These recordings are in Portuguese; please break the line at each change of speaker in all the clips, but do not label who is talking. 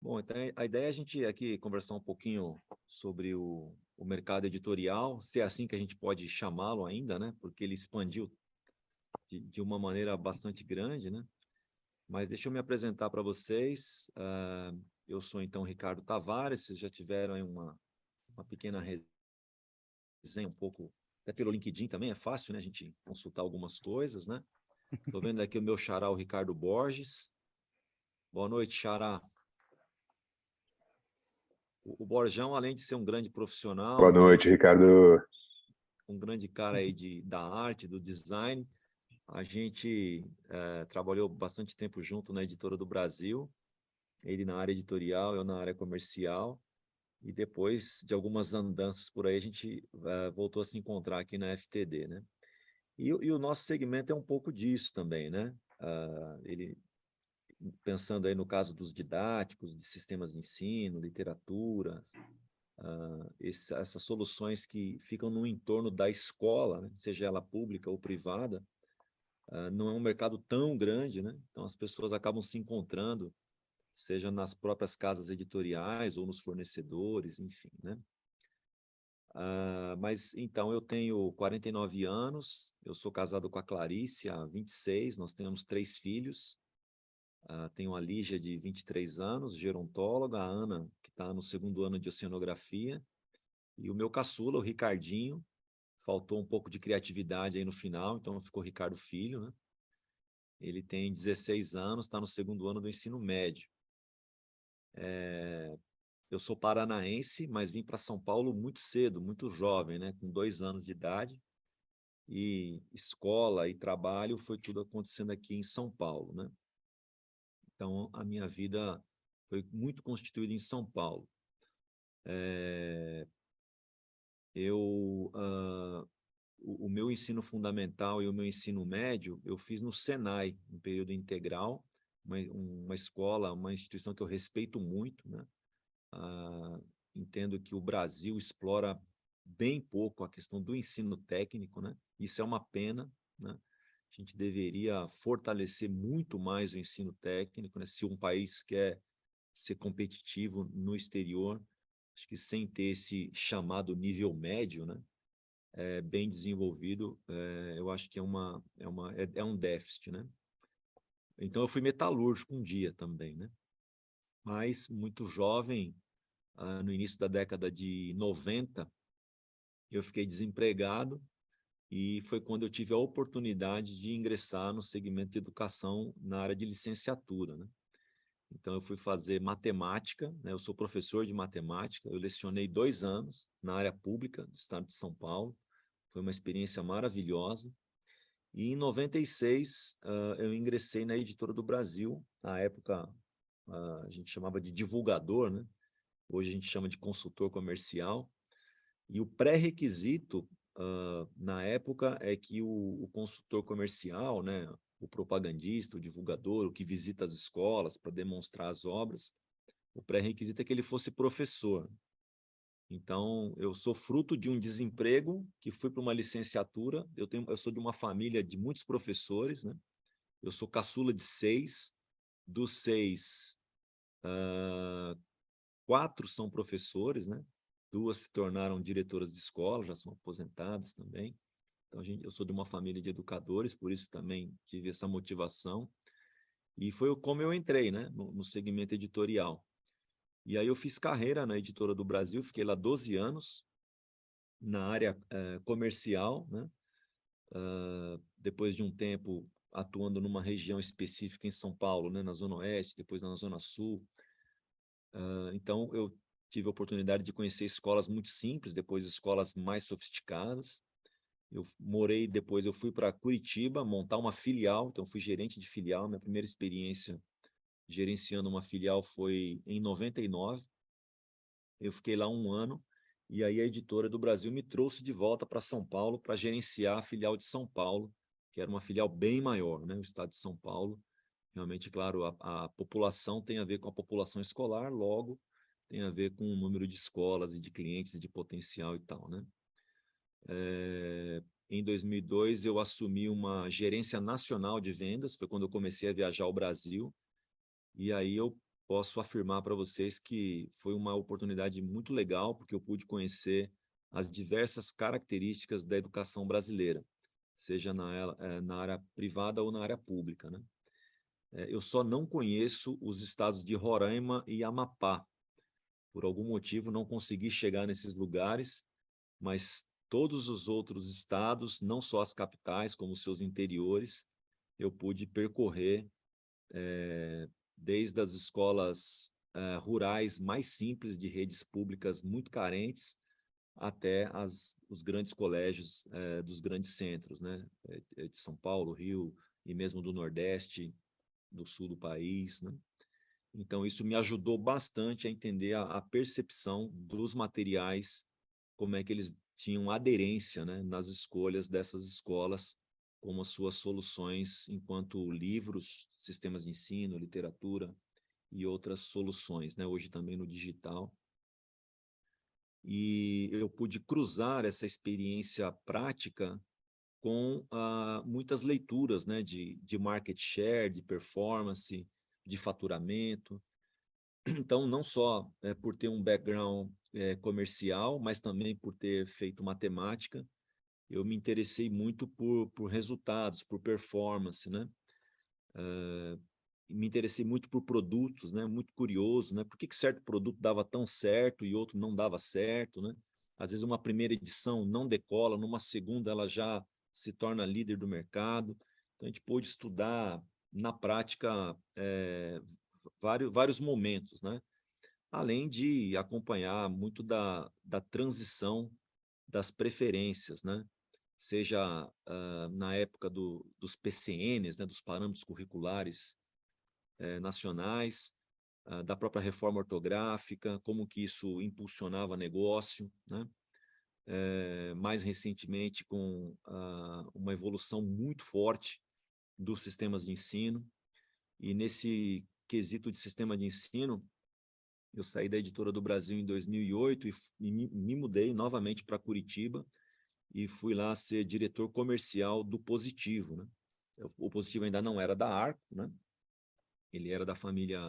Bom, então a ideia é a gente aqui conversar um pouquinho sobre o mercado editorial, se é assim que a gente pode chamá-lo ainda, né? Porque ele expandiu de uma maneira bastante grande, né? Mas deixa eu me apresentar para vocês. Eu sou, então, Ricardo Tavares. Vocês já tiveram aí uma pequena resenha um pouco, até pelo LinkedIn também, é fácil, né? A gente consultar algumas coisas, né? Estou vendo aqui o meu xará, o Ricardo Borges. Boa noite, xará. O Borjão, além de ser um grande profissional,
Boa noite, Ricardo.
um grande cara aí da arte, do design, a gente trabalhou bastante tempo junto na Editora do Brasil, ele na área editorial, eu na área comercial, e depois de algumas andanças por aí, a gente voltou a se encontrar aqui na FTD, né? E o nosso segmento é um pouco disso também, né? Ele, pensando aí no caso dos didáticos, de sistemas de ensino, literatura, essas soluções que ficam no entorno da escola, né? Seja ela pública ou privada, não é um mercado tão grande, né? Então as pessoas acabam se encontrando, seja nas próprias casas editoriais ou nos fornecedores, enfim, né? Mas então eu tenho 49 anos, eu sou casado com a Clarice há 26, nós temos 3 filhos. Tenho a Lígia de 23 anos, gerontóloga, a Ana, que está no segundo ano de oceanografia, e o meu caçula, o Ricardinho. Faltou um pouco de criatividade aí no final, então ficou Ricardo Filho, né? Ele tem 16 anos, está no segundo ano do ensino médio. Eu sou paranaense, mas vim para São Paulo muito cedo, muito jovem, né? Com 2 anos de idade. E escola e trabalho foi tudo acontecendo aqui em São Paulo, né? Então, a minha vida foi muito constituída em São Paulo. Eu, o meu ensino fundamental e o meu ensino médio, eu fiz no Senai, um período integral, uma escola, uma instituição que eu respeito muito, né? Entendo que o Brasil explora bem pouco a questão do ensino técnico, né? Isso é uma pena, né? A gente deveria fortalecer muito mais o ensino técnico, né? Se um país quer ser competitivo no exterior, acho que sem ter esse chamado nível médio, né? Bem desenvolvido, eu acho que é um déficit, né? Então eu fui metalúrgico um dia também, né? Mas muito jovem, no início da década de 90, eu fiquei desempregado e foi quando eu tive a oportunidade de ingressar no segmento de educação na área de licenciatura, né? Então eu fui fazer matemática, né? Eu sou professor de matemática, eu lecionei 2 anos na área pública do estado de São Paulo, foi uma experiência maravilhosa. E em 96, eu ingressei na Editora do Brasil. Na época, a gente chamava de divulgador, né? Hoje a gente chama de consultor comercial. E o pré-requisito, na época, é que o consultor comercial, né? O propagandista, o divulgador, o que visita as escolas para demonstrar as obras, o pré-requisito é que ele fosse professor. Então, eu sou fruto de um desemprego que fui para uma licenciatura. Eu sou de uma família de muitos professores, né? Eu sou caçula de 6. Dos 6, 4 são professores, né? 2 se tornaram diretoras de escola, já são aposentadas também. Então, eu sou de uma família de educadores, por isso também tive essa motivação. E foi como eu entrei, né? No segmento editorial. E aí eu fiz carreira na Editora do Brasil, fiquei lá 12 anos, na área comercial, né? Depois de um tempo atuando numa região específica em São Paulo, né? Na Zona Oeste, depois na Zona Sul. Então, eu tive a oportunidade de conhecer escolas muito simples, depois escolas mais sofisticadas. Depois eu fui para Curitiba montar uma filial, então fui gerente de filial. Minha primeira experiência gerenciando uma filial foi em 99. Eu fiquei lá um ano e aí a Editora do Brasil me trouxe de volta para São Paulo para gerenciar a filial de São Paulo, que era uma filial bem maior, né? O estado de São Paulo. Realmente, claro, a população tem a ver com a população escolar, logo tem a ver com o número de escolas e de clientes e de potencial e tal, né? Em 2002, eu assumi uma gerência nacional de vendas, foi quando eu comecei a viajar ao Brasil, e aí eu posso afirmar para vocês que foi uma oportunidade muito legal, porque eu pude conhecer as diversas características da educação brasileira, seja na área privada ou na área pública, né? Eu só não conheço os estados de Roraima e Amapá. Por algum motivo, não consegui chegar nesses lugares, mas todos os outros estados, não só as capitais, como os seus interiores, eu pude percorrer desde as escolas rurais mais simples de redes públicas muito carentes até os grandes colégios dos grandes centros, né? De São Paulo, Rio e mesmo do Nordeste, do sul do país, né? Então, isso me ajudou bastante a entender a percepção dos materiais, como é que eles tinham aderência, né, nas escolhas dessas escolas, como as suas soluções enquanto livros, sistemas de ensino, literatura e outras soluções, né, hoje também no digital. E eu pude cruzar essa experiência prática com muitas leituras, né, de market share, de performance, de faturamento. Então, não só por ter um background comercial, mas também por ter feito matemática, eu me interessei muito por resultados, por performance, né? Me interessei muito por produtos, né? Muito curioso, né? Por que certo produto dava tão certo e outro não dava certo, né? Às vezes uma primeira edição não decola, numa segunda ela já se torna líder do mercado. Então a gente pôde estudar na prática vários momentos, né? Além de acompanhar muito da transição das preferências, né? Seja na época dos PCNs, né? Dos parâmetros curriculares nacionais, da própria reforma ortográfica, como que isso impulsionava negócio, né? Mais recentemente com uma evolução muito forte dos sistemas de ensino, e nesse quesito de sistema de ensino, eu saí da Editora do Brasil em 2008 e me mudei novamente para Curitiba e fui lá ser diretor comercial do Positivo, né? O Positivo ainda não era da Arco, né? Ele era da família,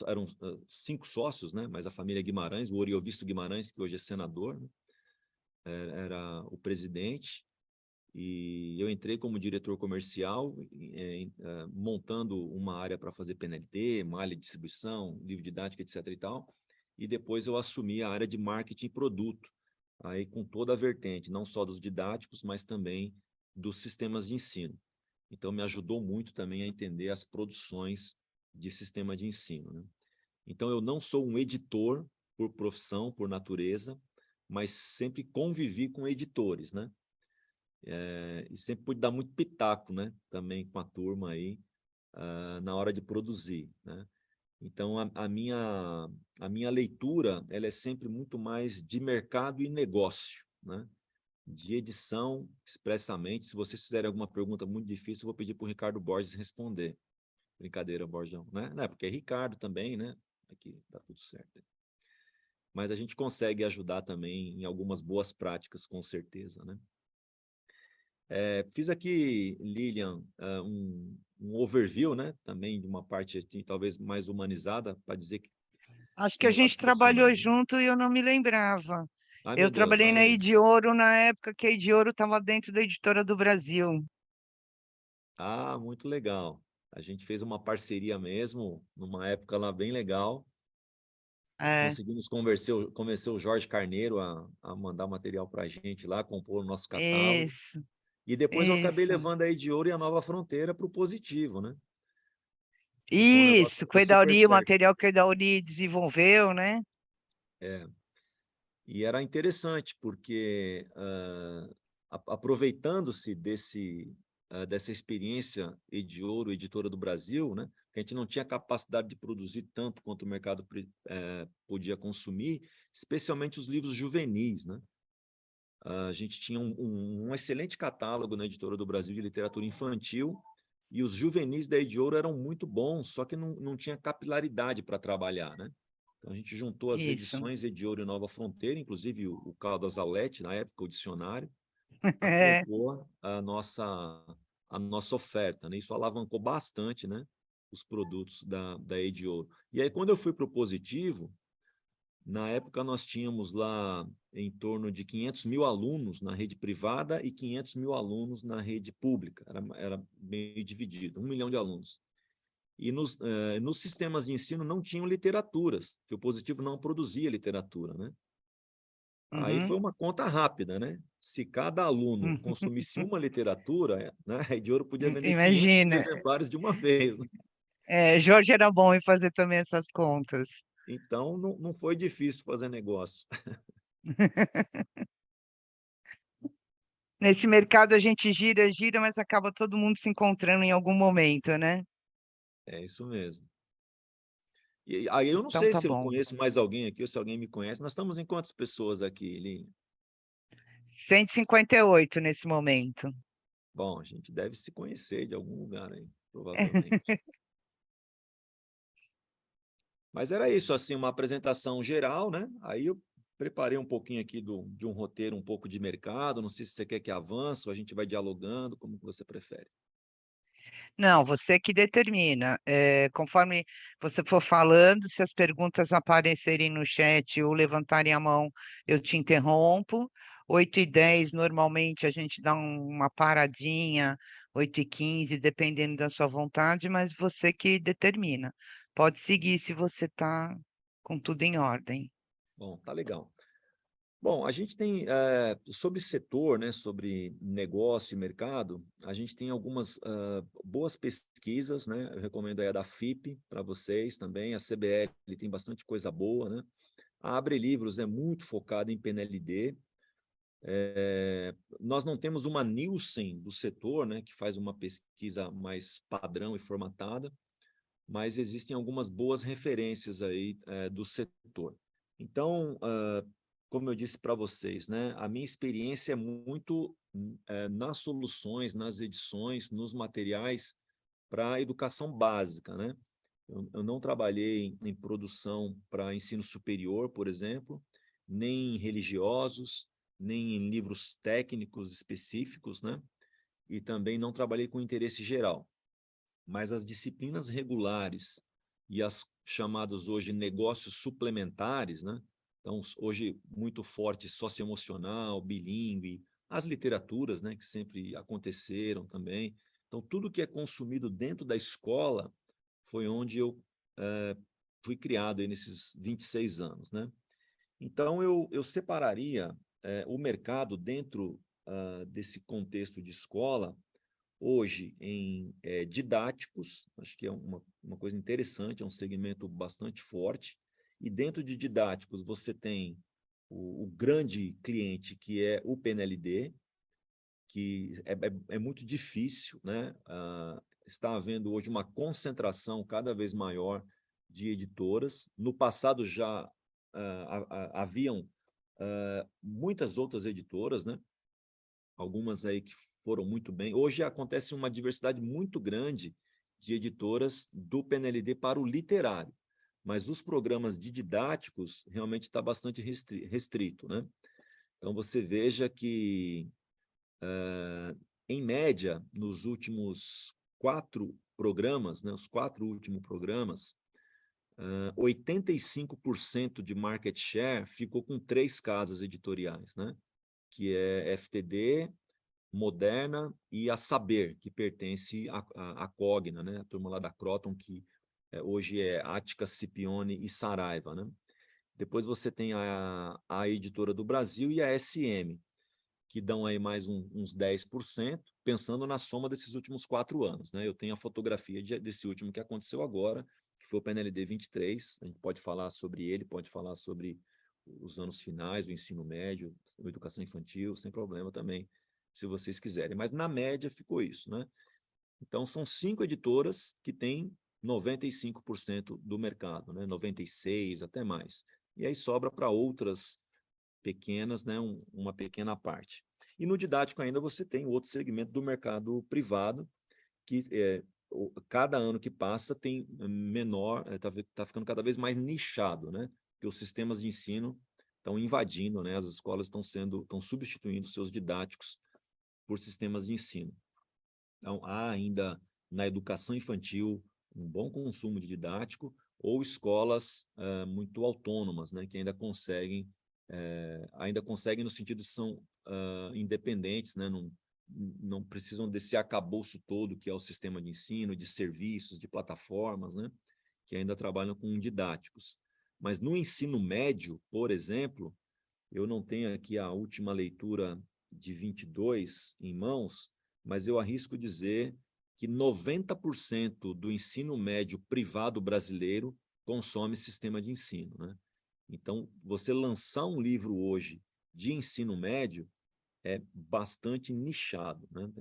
eram 5 sócios, né? Mas a família Guimarães, o Oriovisto Guimarães, que hoje é senador, né? Era o presidente, e eu entrei como diretor comercial, montando uma área para fazer PNLD, malha de distribuição, livro didático, etc. e tal. E depois eu assumi a área de marketing e produto, aí com toda a vertente, não só dos didáticos, mas também dos sistemas de ensino. Então, me ajudou muito também a entender as produções de sistema de ensino, né? Então, eu não sou um editor por profissão, por natureza, mas sempre convivi com editores, né? E sempre pude dar muito pitaco, né? Também com a turma aí, na hora de produzir, né? Então, a minha leitura, ela é sempre muito mais de mercado e negócio, né? De edição, expressamente. Se vocês fizerem alguma pergunta muito difícil, eu vou pedir para o Ricardo Borges responder. Brincadeira, Borjão, né? Não, porque é Ricardo também, né? Aqui tá tudo certo. Mas a gente consegue ajudar também em algumas boas práticas, com certeza, né? Fiz aqui, Lilian, um overview, né? Também de uma parte assim, talvez mais humanizada, para dizer que
Acho que
tem
a
o lado
gente
profissional,
trabalhou
né?
junto e eu não me lembrava.
Ai,
Eu
meu Deus,
trabalhei
olha
na
aí.
Ediouro na época que a Ediouro estava dentro da Editora do Brasil.
Ah, muito legal. A gente fez uma parceria mesmo, numa época lá bem legal.
É,
Conseguimos convencer o Jorge Carneiro a mandar material para a gente lá, compor o nosso catálogo.
isso,
E depois eu acabei
isso.
levando a Ediouro e a Nova Fronteira para o Positivo, né? E foi um negócio
Isso,
que
com
deu
o
super
Edauri, o
certo.
material que o Edauri desenvolveu, né?
É, e era interessante, porque aproveitando-se dessa experiência Ediouro, Editora do Brasil, né, que a gente não tinha capacidade de produzir tanto quanto o mercado podia consumir, especialmente os livros juvenis, né? A gente tinha um excelente catálogo na Editora do Brasil de literatura infantil, e os juvenis da Ediouro eram muito bons, só que não tinha capilaridade para trabalhar, né? Então a gente juntou as
Isso.
edições Ediouro e Nova Fronteira, inclusive o Caldas Alete, na época, o dicionário, para
É,
compor a nossa oferta, né? Isso alavancou bastante, né? os produtos da Rede Ouro. E aí, quando eu fui para o Positivo, na época nós tínhamos lá em torno de 500 mil alunos na rede privada e 500 mil alunos na rede pública, era meio dividido, 1 milhão de alunos. E nos sistemas de ensino não tinham literaturas, que o Positivo não produzia literatura, né? Aí
Uhum.
foi uma conta rápida, né? Se cada aluno consumisse uma literatura, né, a Rede Ouro podia vender 500 mil
Imagina.
exemplares de uma vez, né?
Jorge era bom em fazer também essas contas.
Então, não foi difícil fazer negócio.
Nesse mercado a gente gira, gira, mas acaba todo mundo se encontrando em algum momento, né?
É isso mesmo. E aí eu não
Então
sei
tá
se eu
bom.
conheço mais alguém aqui ou se alguém me conhece. Nós estamos em quantas pessoas aqui, Lili?
158 nesse momento.
Bom, a gente deve se conhecer de algum lugar aí, provavelmente. Mas era isso, assim, uma apresentação geral, né? Aí eu preparei um pouquinho aqui de um roteiro, um pouco de mercado. Não sei se você quer que avance ou a gente vai dialogando, como que você prefere.
Não, você que determina. Conforme você for falando, se as perguntas aparecerem no chat ou levantarem a mão, eu te interrompo. 8h10, normalmente a gente dá uma paradinha, 8h15, dependendo da sua vontade, mas você que determina. Pode seguir se você está com tudo em ordem.
Bom, tá legal. Bom, a gente tem, sobre setor, né, sobre negócio e mercado, a gente tem algumas boas pesquisas, né? Eu recomendo aí a da FIP para vocês também, a CBL tem bastante coisa boa, né? A Abre Livros é muito focada em PNLD. Nós não temos uma Nielsen do setor, né, que faz uma pesquisa mais padrão e formatada, mas existem algumas boas referências aí do setor. Então, como eu disse para vocês, né, a minha experiência é muito nas soluções, nas edições, nos materiais para a educação básica, né? Eu não trabalhei em produção para ensino superior, por exemplo, nem em religiosos, nem em livros técnicos específicos, né? E também não trabalhei com interesse geral. Mas as disciplinas regulares e as chamadas hoje negócios suplementares, né? Então, hoje muito forte socioemocional, bilíngue, as literaturas, né, que sempre aconteceram também. Então, tudo que é consumido dentro da escola foi onde eu fui criado aí nesses 26 anos, né? Então, eu separaria o mercado dentro desse contexto de escola hoje em didáticos, acho que é uma coisa interessante, é um segmento bastante forte, e dentro de didáticos você tem o grande cliente, que é o PNLD, que é muito difícil, né? Está havendo hoje uma concentração cada vez maior de editoras. No passado já haviam muitas outras editoras, né? Algumas aí que foram muito bem. Hoje acontece uma diversidade muito grande de editoras do PNLD para o literário, mas os programas de didáticos realmente está bastante restrito, né? Então você veja que, em média, nos últimos 4 programas, né, os 4 últimos programas, 85% de market share ficou com 3 casas editoriais, né? Que é FTD, Moderna e a Saber, que pertence à Cogna, né? A turma lá da Croton, que hoje é Ática, Scipione e Saraiva, né? Depois você tem a Editora do Brasil e a SM, que dão aí mais uns 10%, pensando na soma desses últimos 4 anos, né? Eu tenho a fotografia desse último que aconteceu agora, que foi o PNLD 23, a gente pode falar sobre ele, pode falar sobre os anos finais, o ensino médio, a educação infantil, sem problema também, se vocês quiserem. Mas na média ficou isso, né? Então são 5 editoras que têm 95% do mercado, né? 96% até mais. E aí sobra para outras pequenas, né, uma pequena parte. E no didático ainda você tem outro segmento do mercado privado, que cada ano que passa tem menor, está ficando cada vez mais nichado, né? Porque os sistemas de ensino estão invadindo, né? As escolas estão substituindo seus didáticos por sistemas de ensino. Então, há ainda na educação infantil um bom consumo de didático, ou escolas muito autônomas, né, que ainda conseguem no sentido de são independentes, né, não precisam desse arcabouço todo que é o sistema de ensino, de serviços, de plataformas, né, que ainda trabalham com didáticos. Mas no ensino médio, por exemplo, eu não tenho aqui a última leitura de 22 em mãos, mas eu arrisco dizer que 90% do ensino médio privado brasileiro consome sistema de ensino, né? Então, você lançar um livro hoje de ensino médio é bastante nichado, né?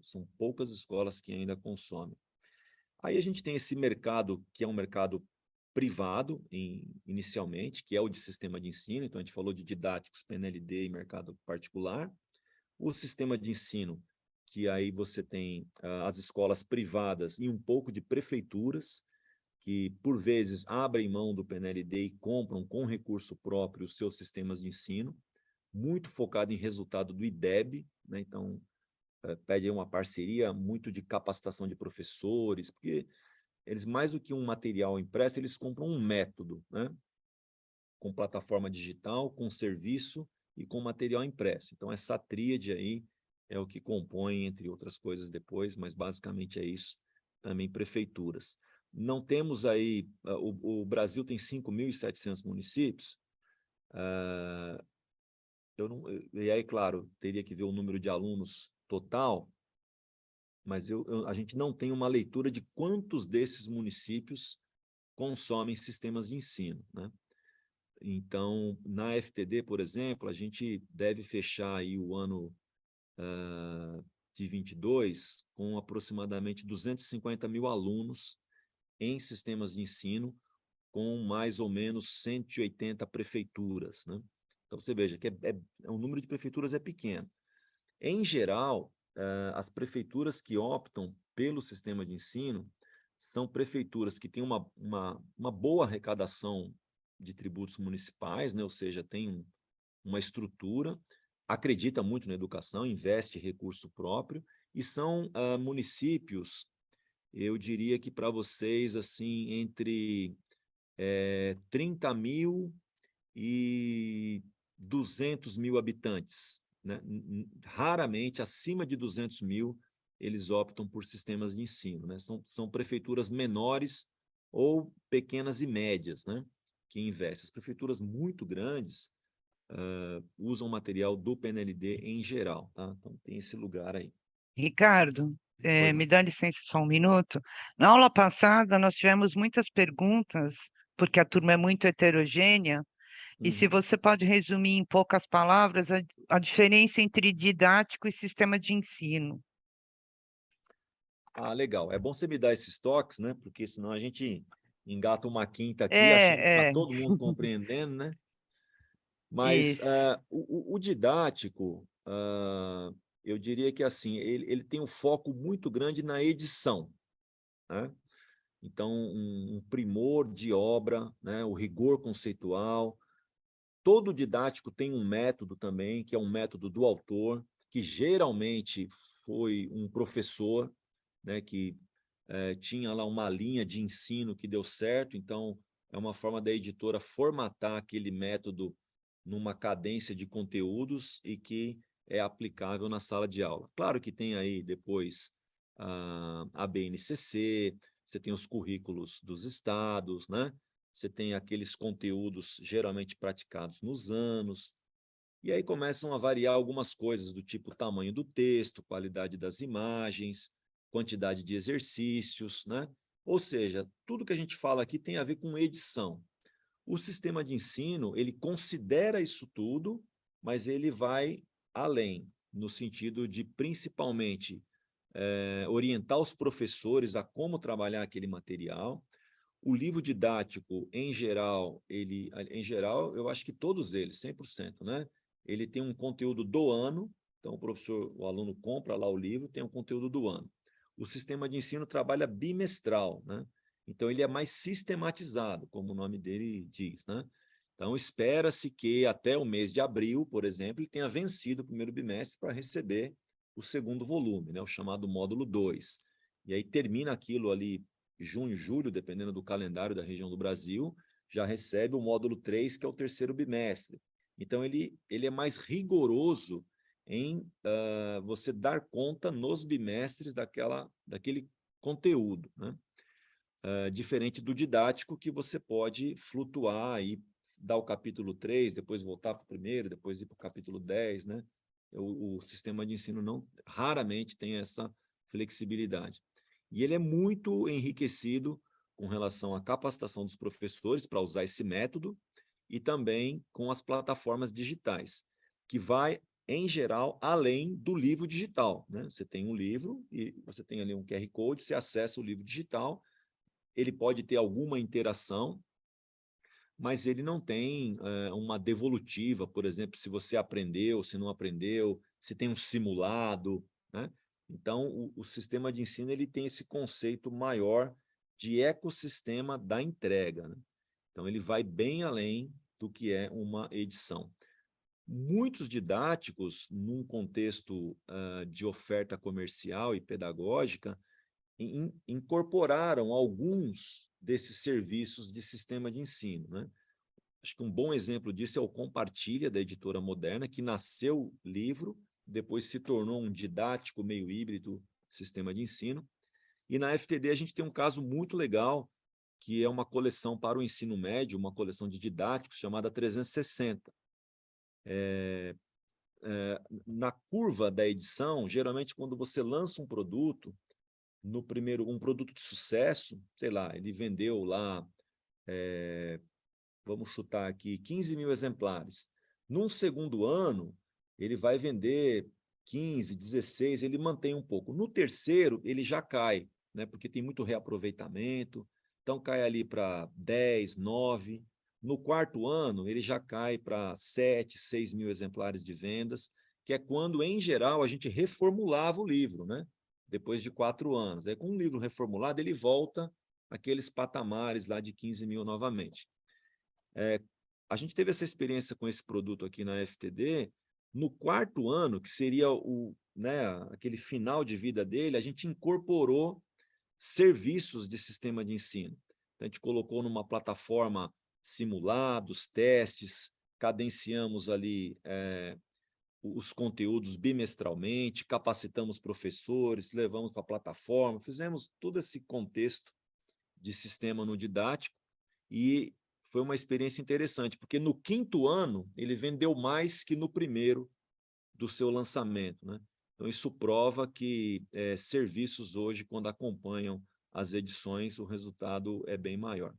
São poucas escolas que ainda consomem. Aí a gente tem esse mercado, que é um mercado privado, inicialmente, que é o de sistema de ensino. Então, a gente falou de didáticos, PNLD e mercado particular. O sistema de ensino, que aí você tem as escolas privadas e um pouco de prefeituras, que por vezes abrem mão do PNLD e compram com recurso próprio os seus sistemas de ensino, muito focado em resultado do IDEB, né? Então, pede uma parceria muito de capacitação de professores, porque eles, mais do que um material impresso, eles compram um método, né? Com plataforma digital, com serviço e com material impresso. Então, essa tríade aí é o que compõe, entre outras coisas depois, mas basicamente é isso, também prefeituras. Não temos aí, o Brasil tem 5.700 municípios, eu não, e aí, claro, teria que ver o número de alunos total, mas a gente não tem uma leitura de quantos desses municípios consomem sistemas de ensino, né? Então, na FTD, por exemplo, a gente deve fechar aí o ano de 22 com aproximadamente 250 mil alunos em sistemas de ensino, com mais ou menos 180 prefeituras, né? Então, você veja que o número de prefeituras é pequeno. Em geral, as prefeituras que optam pelo sistema de ensino são prefeituras que têm uma boa arrecadação de tributos municipais, né? Ou seja, tem uma estrutura, acredita muito na educação, investe recurso próprio, e são municípios, eu diria que para vocês, assim, entre 30 mil e 200 mil habitantes, né? Raramente, acima de 200 mil, eles optam por sistemas de ensino, né? São prefeituras menores ou pequenas e médias, né? Que investem. As prefeituras muito grandes usam material do PNLD em geral, tá? Então, tem esse lugar aí.
Ricardo,
Pois
me
não.
dá licença só um minuto. Na aula passada, nós tivemos muitas perguntas, porque a turma é muito heterogênea, e se
Uhum.
você pode resumir em poucas palavras a diferença entre didático e sistema de ensino.
Ah, legal. É bom você me dar esses toques, né? Porque senão a gente engata uma quinta aqui, achando que está
É,
todo mundo compreendendo, né? Mas
isso.
o didático, eu diria que assim, ele tem um foco muito grande na edição, né? Então, um primor de obra, né? O rigor conceitual. Todo didático tem um método também, que é um método do autor, que geralmente foi um professor, né? Que tinha lá uma linha de ensino que deu certo, então é uma forma da editora formatar aquele método numa cadência de conteúdos e que é aplicável na sala de aula. Claro que tem aí depois a BNCC, você tem os currículos dos estados, né? Você tem aqueles conteúdos geralmente praticados nos anos, e aí começam a variar algumas coisas do tipo tamanho do texto, qualidade das imagens, quantidade de exercícios, né? Ou seja, tudo que a gente fala aqui tem a ver com edição. O sistema de ensino, ele considera isso tudo, mas ele vai além, no sentido de principalmente orientar os professores a como trabalhar aquele material. O livro didático, em geral, eu acho que todos eles, 100%, né? Ele tem um conteúdo do ano, então o aluno compra lá o livro, tem um conteúdo do ano. O sistema de ensino trabalha bimestral, né? Então ele é mais sistematizado, como o nome dele diz, né? Então espera-se que até o mês de abril, por exemplo, ele tenha vencido o primeiro bimestre para receber o segundo volume, né? O chamado módulo 2. E aí termina aquilo ali junho, julho, dependendo do calendário da região do Brasil, já recebe o módulo 3, que é o terceiro bimestre. Então, ele é mais rigoroso em você dar conta nos bimestres daquele conteúdo, né? Diferente do didático, que você pode flutuar e dar o capítulo 3, depois voltar para o primeiro, depois ir para o capítulo 10, né? O sistema de ensino raramente tem essa flexibilidade. E ele é muito enriquecido com relação à capacitação dos professores para usar esse método e também com as plataformas digitais, que vai, em geral, além do livro digital, né? Você tem um livro e você tem ali um QR Code, você acessa o livro digital, ele pode ter alguma interação, mas ele não tem uma devolutiva, por exemplo, se você aprendeu, se não aprendeu, se tem um simulado, né? Então, o sistema de ensino ele tem esse conceito maior de ecossistema da entrega, né? Então, ele vai bem além do que é uma edição. Muitos didáticos, num contexto de oferta comercial e pedagógica, incorporaram alguns desses serviços de sistema de ensino, né? Acho que um bom exemplo disso é o Compartilha, da Editora Moderna, que nasceu livro, depois se tornou um didático meio híbrido sistema de ensino. E na FTD a gente tem um caso muito legal, que é uma coleção para o ensino médio, uma coleção de didáticos chamada 360. Na curva da edição, geralmente quando você lança um produto, no primeiro, um produto de sucesso, sei lá, ele vendeu lá, vamos chutar aqui, 15 mil exemplares. Num segundo ano, ele vai vender 15, 16, ele mantém um pouco. No terceiro, ele já cai, né? Porque tem muito reaproveitamento, então cai ali para 10, 9. No quarto ano, ele já cai para 7, 6 mil exemplares de vendas, que é quando, em geral, a gente reformulava o livro, né? Depois de 4 anos. Aí, com um livro reformulado, ele volta àqueles patamares lá de 15 mil novamente. A gente teve essa experiência com esse produto aqui na FTD. No quarto ano, que seria aquele final de vida dele, a gente incorporou serviços de sistema de ensino. Então, a gente colocou numa plataforma simulados, testes, cadenciamos ali os conteúdos bimestralmente, capacitamos professores, levamos para a plataforma, fizemos todo esse contexto de sistema no didático e foi uma experiência interessante, porque no quinto ano ele vendeu mais que no primeiro do seu lançamento, né? Então, isso prova que serviços hoje, quando acompanham as edições, o resultado é bem maior.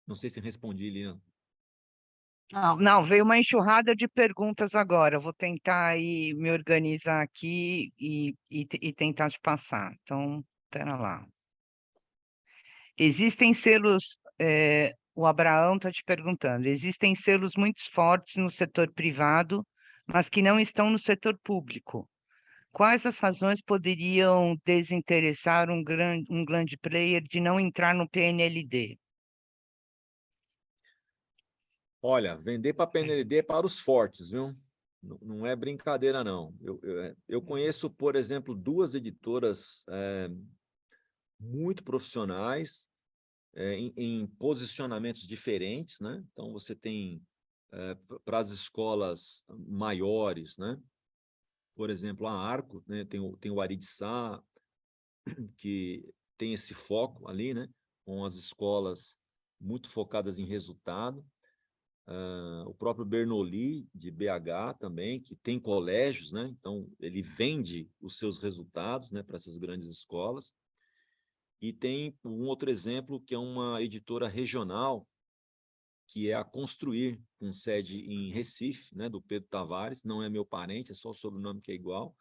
Não sei se respondi, Lina.
Não, veio uma enxurrada de perguntas agora. Eu vou tentar aí me organizar aqui e tentar te passar. Então, espera lá. Existem selos, o Abraão está te perguntando, existem selos muito fortes no setor privado, mas que não estão no setor público. Quais as razões poderiam desinteressar um grande player de não entrar no PNLD?
Olha, vender para PNLD é para os fortes, viu? Não é brincadeira, não. Eu conheço, por exemplo, 2 editoras muito profissionais, em posicionamentos diferentes, né? Então, você tem para as escolas maiores, né? Por exemplo, a Arco, né? Tem o Ari de Sá, que tem esse foco ali, né? Com as escolas muito focadas em resultado. O próprio Bernoulli, de BH também, que tem colégios, né? Então, ele vende os seus resultados, né, para essas grandes escolas. E tem um outro exemplo, que é uma editora regional, que é a Construir, com sede em Recife, né, do Pedro Tavares, não é meu parente, é só o sobrenome que é igual,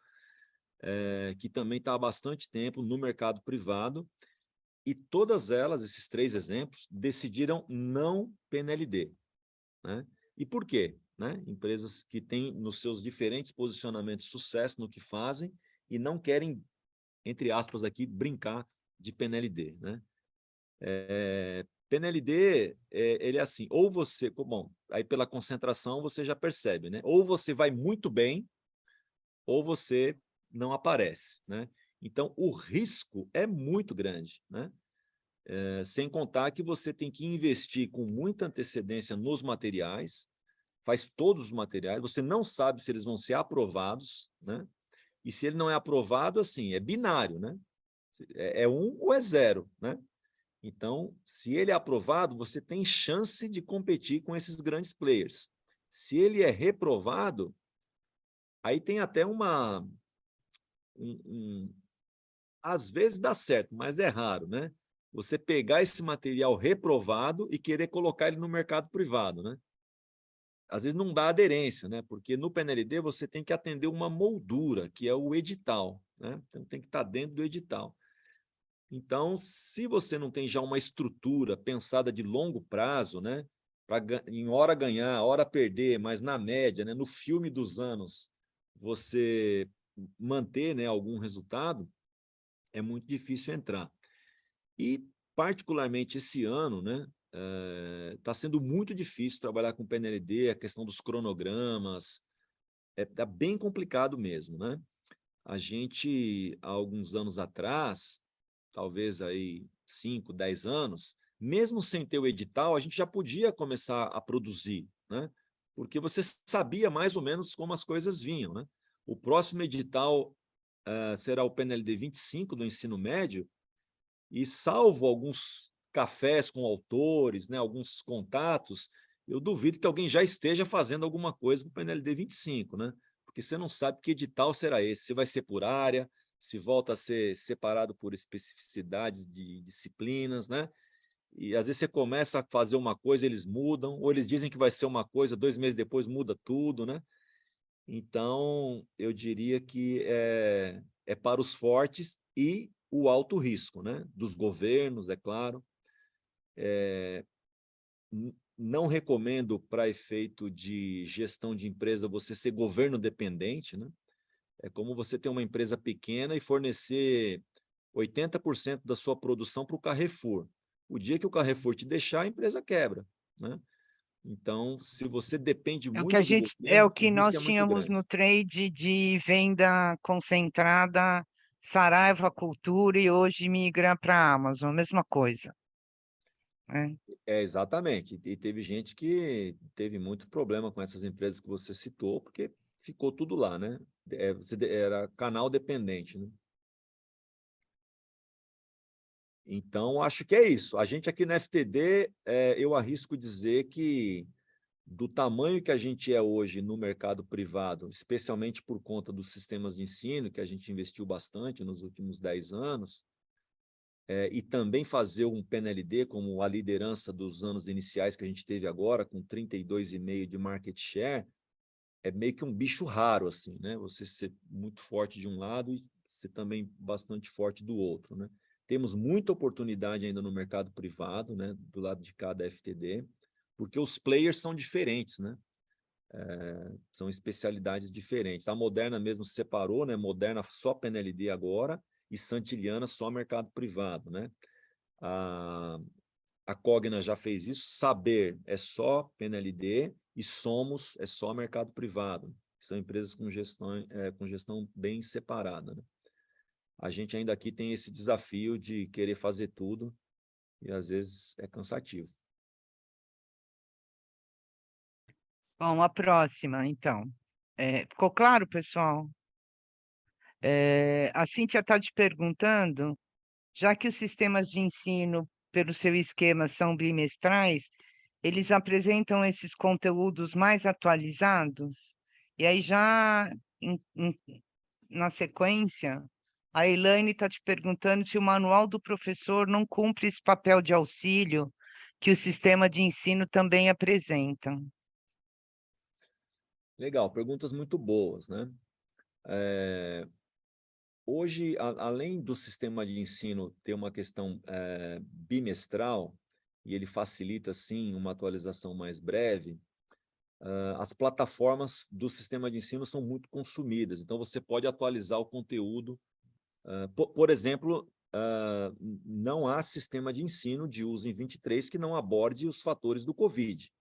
que também está há bastante tempo no mercado privado, e todas elas, esses 3 exemplos, decidiram não PNLD, né? E por quê? Né? Empresas que têm nos seus diferentes posicionamentos sucesso no que fazem e não querem, entre aspas aqui, brincar de PNLD, né? PNLD, ele é assim, ou você, bom, aí pela concentração você já percebe, né? Ou você vai muito bem, ou você não aparece, né? Então, o risco é muito grande, né? Sem contar que você tem que investir com muita antecedência nos materiais, faz todos os materiais, você não sabe se eles vão ser aprovados, né? E se ele não é aprovado, assim, é binário, né? É 1 ou é 0, né? Então, se ele é aprovado, você tem chance de competir com esses grandes players. Se ele é reprovado, aí tem até às vezes dá certo, mas é raro, né? Você pegar esse material reprovado e querer colocar ele no mercado privado, né? Às vezes não dá aderência, né? Porque no PNLD você tem que atender uma moldura, que é o edital, né? Então tem que estar dentro do edital. Então, se você não tem já uma estrutura pensada de longo prazo, né? Em hora ganhar, hora perder, mas na média, né? No filme dos anos, você manter, né, algum resultado, é muito difícil entrar. E, particularmente esse ano, né, está sendo muito difícil trabalhar com PNLD, a questão dos cronogramas, tá bem complicado mesmo, né? A gente, há alguns anos atrás, talvez aí 5, 10 anos, mesmo sem ter o edital, a gente já podia começar a produzir, né? Porque você sabia mais ou menos como as coisas vinham, né? O próximo edital será o PNLD 25 do ensino médio, e salvo alguns cafés com autores, né, alguns contatos, eu duvido que alguém já esteja fazendo alguma coisa com o PNLD 25, né? Porque você não sabe que edital será esse, se vai ser por área, se volta a ser separado por especificidades de disciplinas, né? E às vezes você começa a fazer uma coisa, eles mudam, ou eles dizem que vai ser uma coisa, 2 meses depois muda tudo, né? Então, eu diria que é para os fortes e o alto risco, né? Dos governos, é claro. Não recomendo, para efeito de gestão de empresa, você ser governo dependente, né? É como você ter uma empresa pequena e fornecer 80% da sua produção para o Carrefour. O dia que o Carrefour te deixar, a empresa quebra, né? Então, se você depende muito do
É o
governo, o
que
risco
nós
é muito
tínhamos
grande.
no trade de venda concentrada, Saraiva Cultura e hoje migra para a Amazon, a mesma coisa, né?
Exatamente. E teve gente que teve muito problema com essas empresas que você citou, porque ficou tudo lá, né? Era canal dependente, né? Então, acho que é isso. A gente aqui na FTD, eu arrisco dizer que do tamanho que a gente é hoje no mercado privado, especialmente por conta dos sistemas de ensino, que a gente investiu bastante nos últimos 10 anos, e também fazer um PNLD como a liderança dos anos iniciais que a gente teve agora, com 32,5% de market share, é meio que um bicho raro, assim, né? Você ser muito forte de um lado e ser também bastante forte do outro, né? Temos muita oportunidade ainda no mercado privado, né? Do lado de cada FTD, porque os players são diferentes, né? São especialidades diferentes. A Moderna mesmo se separou, né? Moderna só PNLD agora e Santillana só mercado privado, né? A, a Cogna já fez isso, Saber é só PNLD e Somos é só mercado privado. São empresas com gestão bem separada, né? A gente ainda aqui tem esse desafio de querer fazer tudo e às vezes é cansativo.
Bom, a próxima, então. Ficou claro, pessoal? A Cíntia está te perguntando, já que os sistemas de ensino, pelo seu esquema, são bimestrais, eles apresentam esses conteúdos mais atualizados? E aí, já na sequência, a Elaine está te perguntando se o manual do professor não cumpre esse papel de auxílio que o sistema de ensino também apresenta.
Legal, perguntas muito boas, né? Hoje, além do sistema de ensino ter uma questão bimestral, e ele facilita, sim, uma atualização mais breve, as plataformas do sistema de ensino são muito consumidas, então você pode atualizar o conteúdo. Por exemplo, não há sistema de ensino de uso em 23 que não aborde os fatores do Covid.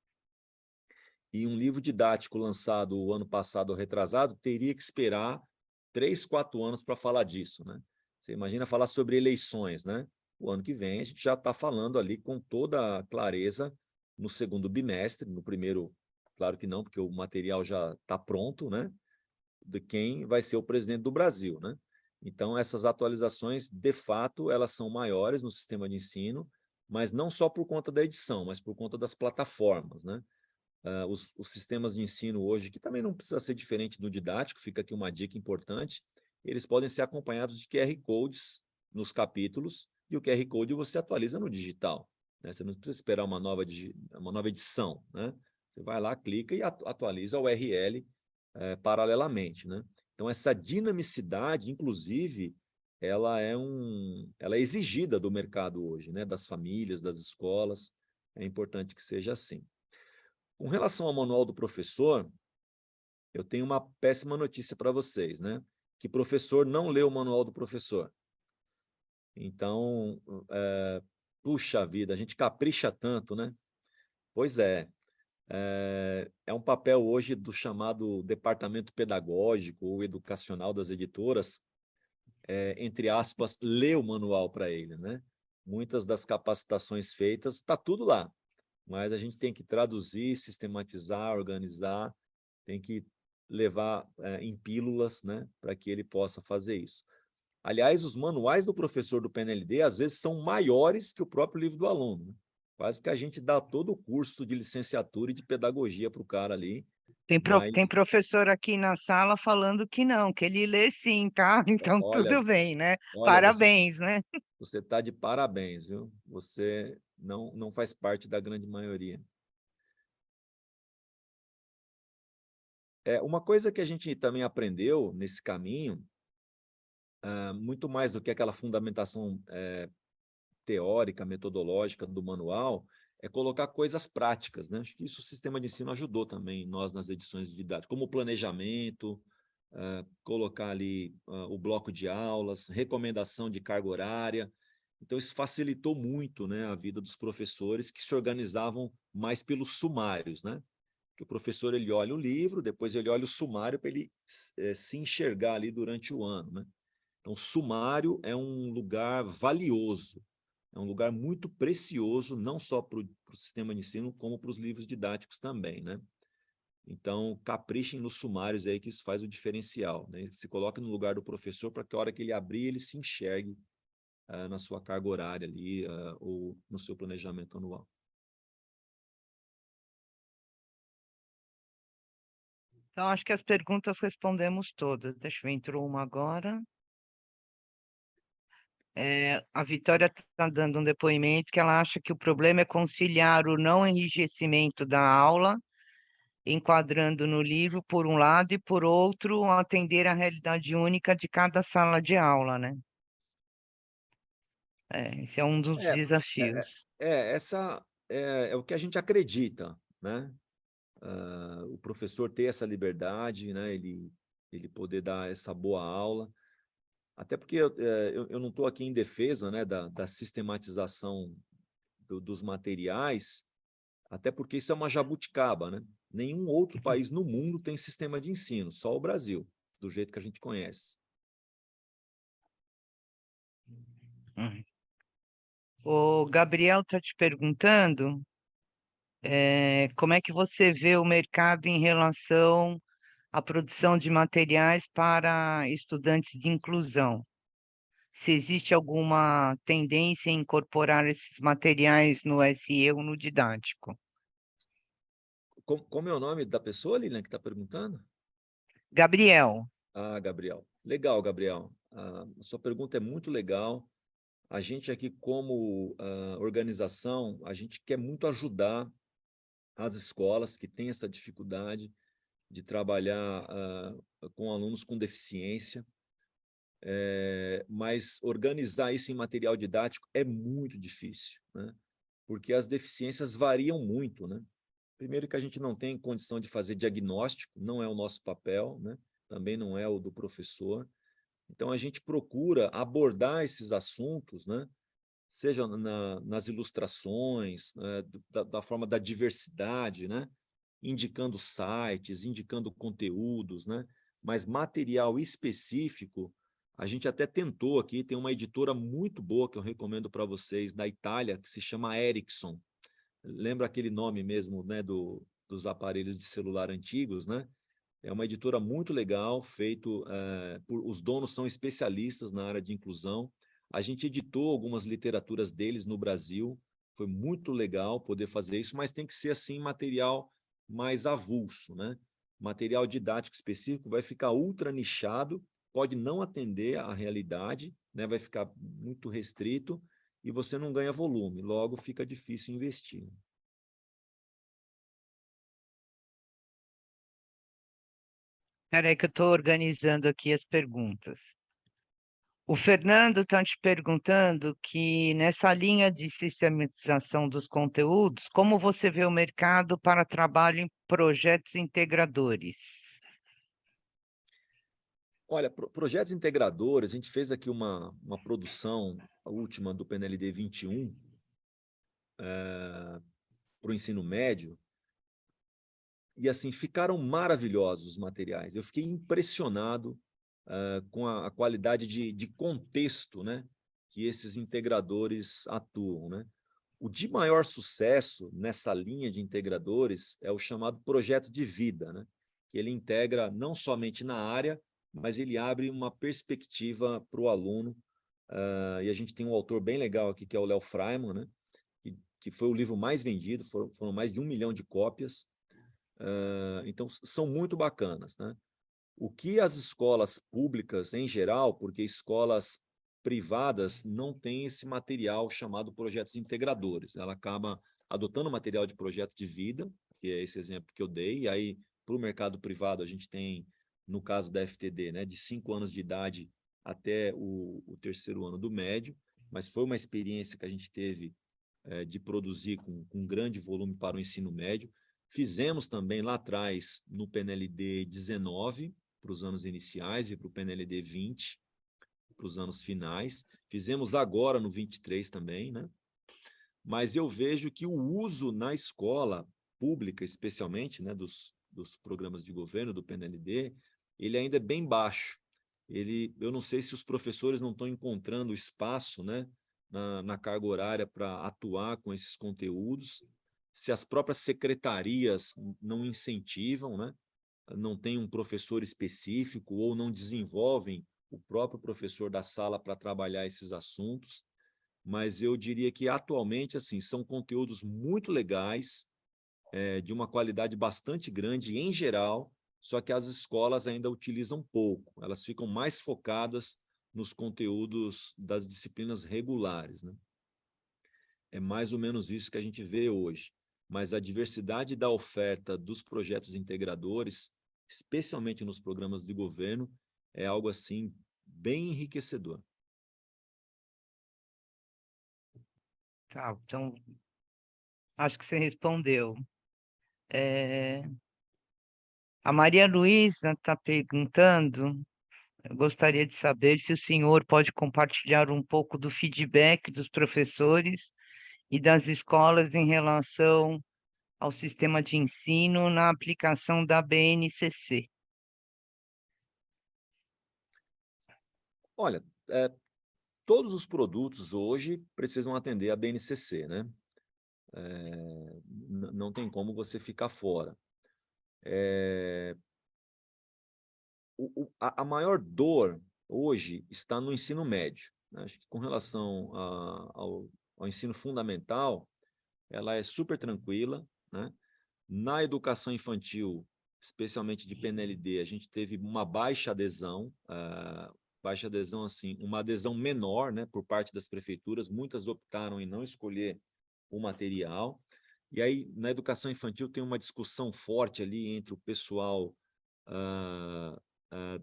E um livro didático lançado o ano passado ou retrasado teria que esperar 3, 4 anos para falar disso, né? Você imagina falar sobre eleições, né? o ano que vem a gente já está falando ali com toda a clareza no segundo bimestre, no primeiro, claro que não, porque o material já está pronto, né? De quem vai ser o presidente do Brasil, né? Então, essas atualizações, de fato, elas são maiores no sistema de ensino, mas não só por conta da edição, mas por conta das plataformas, né? Os sistemas de ensino hoje, que também não precisa ser diferente do didático, fica aqui uma dica importante, eles podem ser acompanhados de QR Codes nos capítulos, e o QR Code você atualiza no digital, né? Você não precisa esperar uma nova edição, né? Você vai lá, clica e atualiza o URL paralelamente, né? Então, essa dinamicidade, inclusive, ela é exigida do mercado hoje, né? Das famílias, das escolas, é importante que seja assim. Com relação ao manual do professor, eu tenho uma péssima notícia para vocês, né? Que professor não lê o manual do professor. Então, puxa vida, a gente capricha tanto, né? Pois é um papel hoje do chamado departamento pedagógico ou educacional das editoras, entre aspas, ler o manual para ele, né? Muitas das capacitações feitas, está tudo lá, mas a gente tem que traduzir, sistematizar, organizar, tem que levar em pílulas, né, para que ele possa fazer isso. Aliás, os manuais do professor do PNLD, às vezes, são maiores que o próprio livro do aluno, né? Quase que a gente dá todo o curso de licenciatura e de pedagogia para o cara ali,
Tem
mas,
professor aqui na sala falando que não, que ele lê sim, tá? Então
olha,
tudo bem, né?
olha,
Parabéns, né?
você está de parabéns, viu? Você não faz parte da grande maioria. Uma coisa que a gente também aprendeu nesse caminho, muito mais do que aquela fundamentação teórica, metodológica do manual, é colocar coisas práticas, né? Acho que isso o sistema de ensino ajudou também nós nas edições de didática, como planejamento, colocar ali o bloco de aulas, recomendação de carga horária. Então, isso facilitou muito, né, a vida dos professores que se organizavam mais pelos sumários, né? Que o professor ele olha o livro, depois ele olha o sumário para ele se enxergar ali durante o ano, né? Então, sumário é um lugar valioso, é um lugar muito precioso, não só para o sistema de ensino, como para os livros didáticos também, né? Então, caprichem nos sumários aí, que isso faz o diferencial, né? Se coloque no lugar do professor para que a hora que ele abrir, ele se enxergue na sua carga horária ali, ou no seu planejamento anual.
Então, acho que as perguntas respondemos todas. Deixa eu ver, entrou uma agora. A Vitória está dando um depoimento que ela acha que o problema é conciliar o não enrijecimento da aula, enquadrando no livro, por um lado, e por outro, atender à realidade única de cada sala de aula, né? Esse é um dos
É,
desafios.
essa é o que a gente acredita, né? O professor ter essa liberdade, né? Ele poder dar essa boa aula. Até porque eu não estou aqui em defesa, né, da sistematização dos materiais, até porque isso é uma jabuticaba, né? Nenhum outro país no mundo tem sistema de ensino, só o Brasil, do jeito que a gente conhece.
Hum. O Gabriel está te perguntando, como é que você vê o mercado em relação à produção de materiais para estudantes de inclusão? Se existe alguma tendência em incorporar esses materiais no SE ou no didático?
Como é o nome da pessoa, Lilian, que está perguntando?
Gabriel,
Ah, Gabriel. Legal, Gabriel. A sua pergunta é muito legal. A gente aqui, como organização, a gente quer muito ajudar as escolas que têm essa dificuldade de trabalhar com alunos com deficiência, mas organizar isso em material didático é muito difícil, né? Porque as deficiências variam muito, né? Primeiro que a gente não tem condição de fazer diagnóstico, não é o nosso papel, né? Também não é o do professor. Então, a gente procura abordar esses assuntos, né? Seja nas ilustrações, né? Da forma da diversidade, né? Indicando sites, indicando conteúdos, né? Mas material específico, A gente até tentou aqui, tem uma editora muito boa que eu recomendo para vocês, da Itália, que se chama Ericsson. Lembra aquele nome mesmo, né, dos aparelhos de celular antigos, né? É uma editora muito legal, feito por os donos são especialistas na área de inclusão. A gente editou algumas literaturas deles no Brasil. Foi muito legal poder fazer isso, mas tem que ser assim material mais avulso, né? Material didático específico vai ficar ultra nichado, pode não atender à realidade, né? Vai ficar muito restrito e você não ganha volume, logo fica difícil investir.
Espera aí que eu estou organizando aqui as perguntas. O Fernando está te perguntando que nessa linha de sistematização dos conteúdos, como você vê o mercado para trabalho em projetos integradores?
Olha, projetos integradores, a gente fez aqui uma produção, a última do PNLD 21, para o ensino médio, e assim, ficaram maravilhosos os materiais. Eu fiquei impressionado com a qualidade de contexto, né, que esses integradores atuam, né? O de maior sucesso nessa linha de integradores é o chamado projeto de vida, né? Que ele integra não somente na área, mas ele abre uma perspectiva para o aluno. E a gente tem um autor bem legal aqui, que é o Léo Freiman, né? Que foi o livro mais vendido, foram mais de 1 milhão de cópias. Então, são muito bacanas, né? O que as escolas públicas, em geral, porque escolas privadas não têm esse material chamado projetos integradores. Ela acaba adotando material de projeto de vida, que é esse exemplo que eu dei, e aí, para o mercado privado, a gente tem, no caso da FTD, né, de 5 anos de idade até o terceiro ano do médio, mas foi uma experiência que a gente teve de produzir com grande volume para o ensino médio. Fizemos também lá atrás, no PNLD 19, para os anos iniciais, e para o PNLD 20, para os anos finais. Fizemos agora no 23 também, né? Mas eu vejo que o uso na escola pública, especialmente, né, dos programas de governo, do PNLD, ele ainda é bem baixo. Eu não sei se os professores não estão encontrando espaço, né, na carga horária para atuar com esses conteúdos, se as próprias secretarias não incentivam, né, não tem um professor específico ou não desenvolvem o próprio professor da sala para trabalhar esses assuntos, mas eu diria que atualmente assim são conteúdos muito legais, de uma qualidade bastante grande em geral, só que as escolas ainda utilizam pouco, elas ficam mais focadas nos conteúdos das disciplinas regulares, né? É mais ou menos isso que a gente vê hoje. Mas a diversidade da oferta dos projetos integradores, especialmente nos programas de governo, é algo assim bem enriquecedor.
Tá, então, acho que você respondeu. É, a Maria Luísa está perguntando, eu gostaria de saber se o senhor pode compartilhar um pouco do feedback dos professores e das escolas em relação ao sistema de ensino na aplicação da BNCC.
Olha, todos os produtos hoje precisam atender a BNCC, né? Não tem como você ficar fora. A maior dor hoje está no ensino médio, né? Acho que com relação ao ensino fundamental, ela é super tranquila, né? Na educação infantil, especialmente de PNLD, a gente teve uma baixa adesão assim, uma adesão menor, né, por parte das prefeituras, muitas optaram em não escolher o material. E aí, na educação infantil, tem uma discussão forte ali entre o pessoal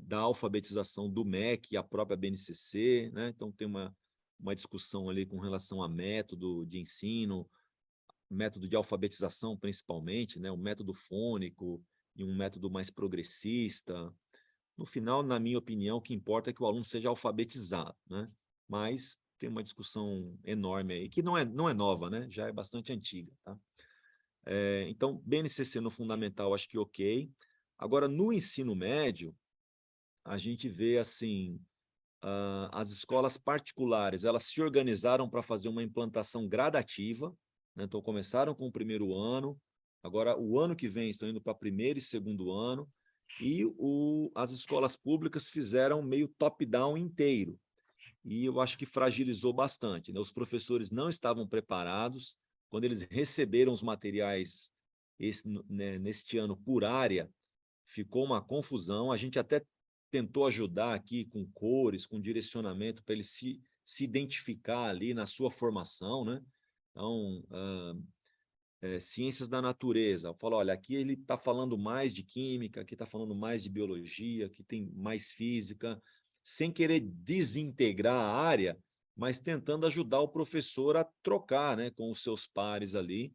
da alfabetização do MEC e a própria BNCC, né? Então, tem uma discussão ali com relação a método de ensino, método de alfabetização principalmente, né? Um método fônico e um método mais progressista. No final, na minha opinião, o que importa é que o aluno seja alfabetizado, né? Mas tem uma discussão enorme aí, que não é nova, né? Já é bastante antiga, tá? Então, BNCC no fundamental, acho que ok. Agora, no ensino médio, a gente vê, assim, as escolas particulares, elas se organizaram para fazer uma implantação gradativa, né? Então, começaram com o primeiro ano, agora o ano que vem estão indo para primeiro e segundo ano, e as escolas públicas fizeram meio top-down inteiro, e eu acho que fragilizou bastante, né? Os professores não estavam preparados, quando eles receberam os materiais neste ano por área, ficou uma confusão, a gente até tentou ajudar aqui com cores, com direcionamento, para eles se identificar ali na sua formação, né? Então, ciências da natureza, eu falo, olha, aqui ele está falando mais de química, aqui está falando mais de biologia, aqui tem mais física, sem querer desintegrar a área, mas tentando ajudar o professor a trocar, né, com os seus pares ali,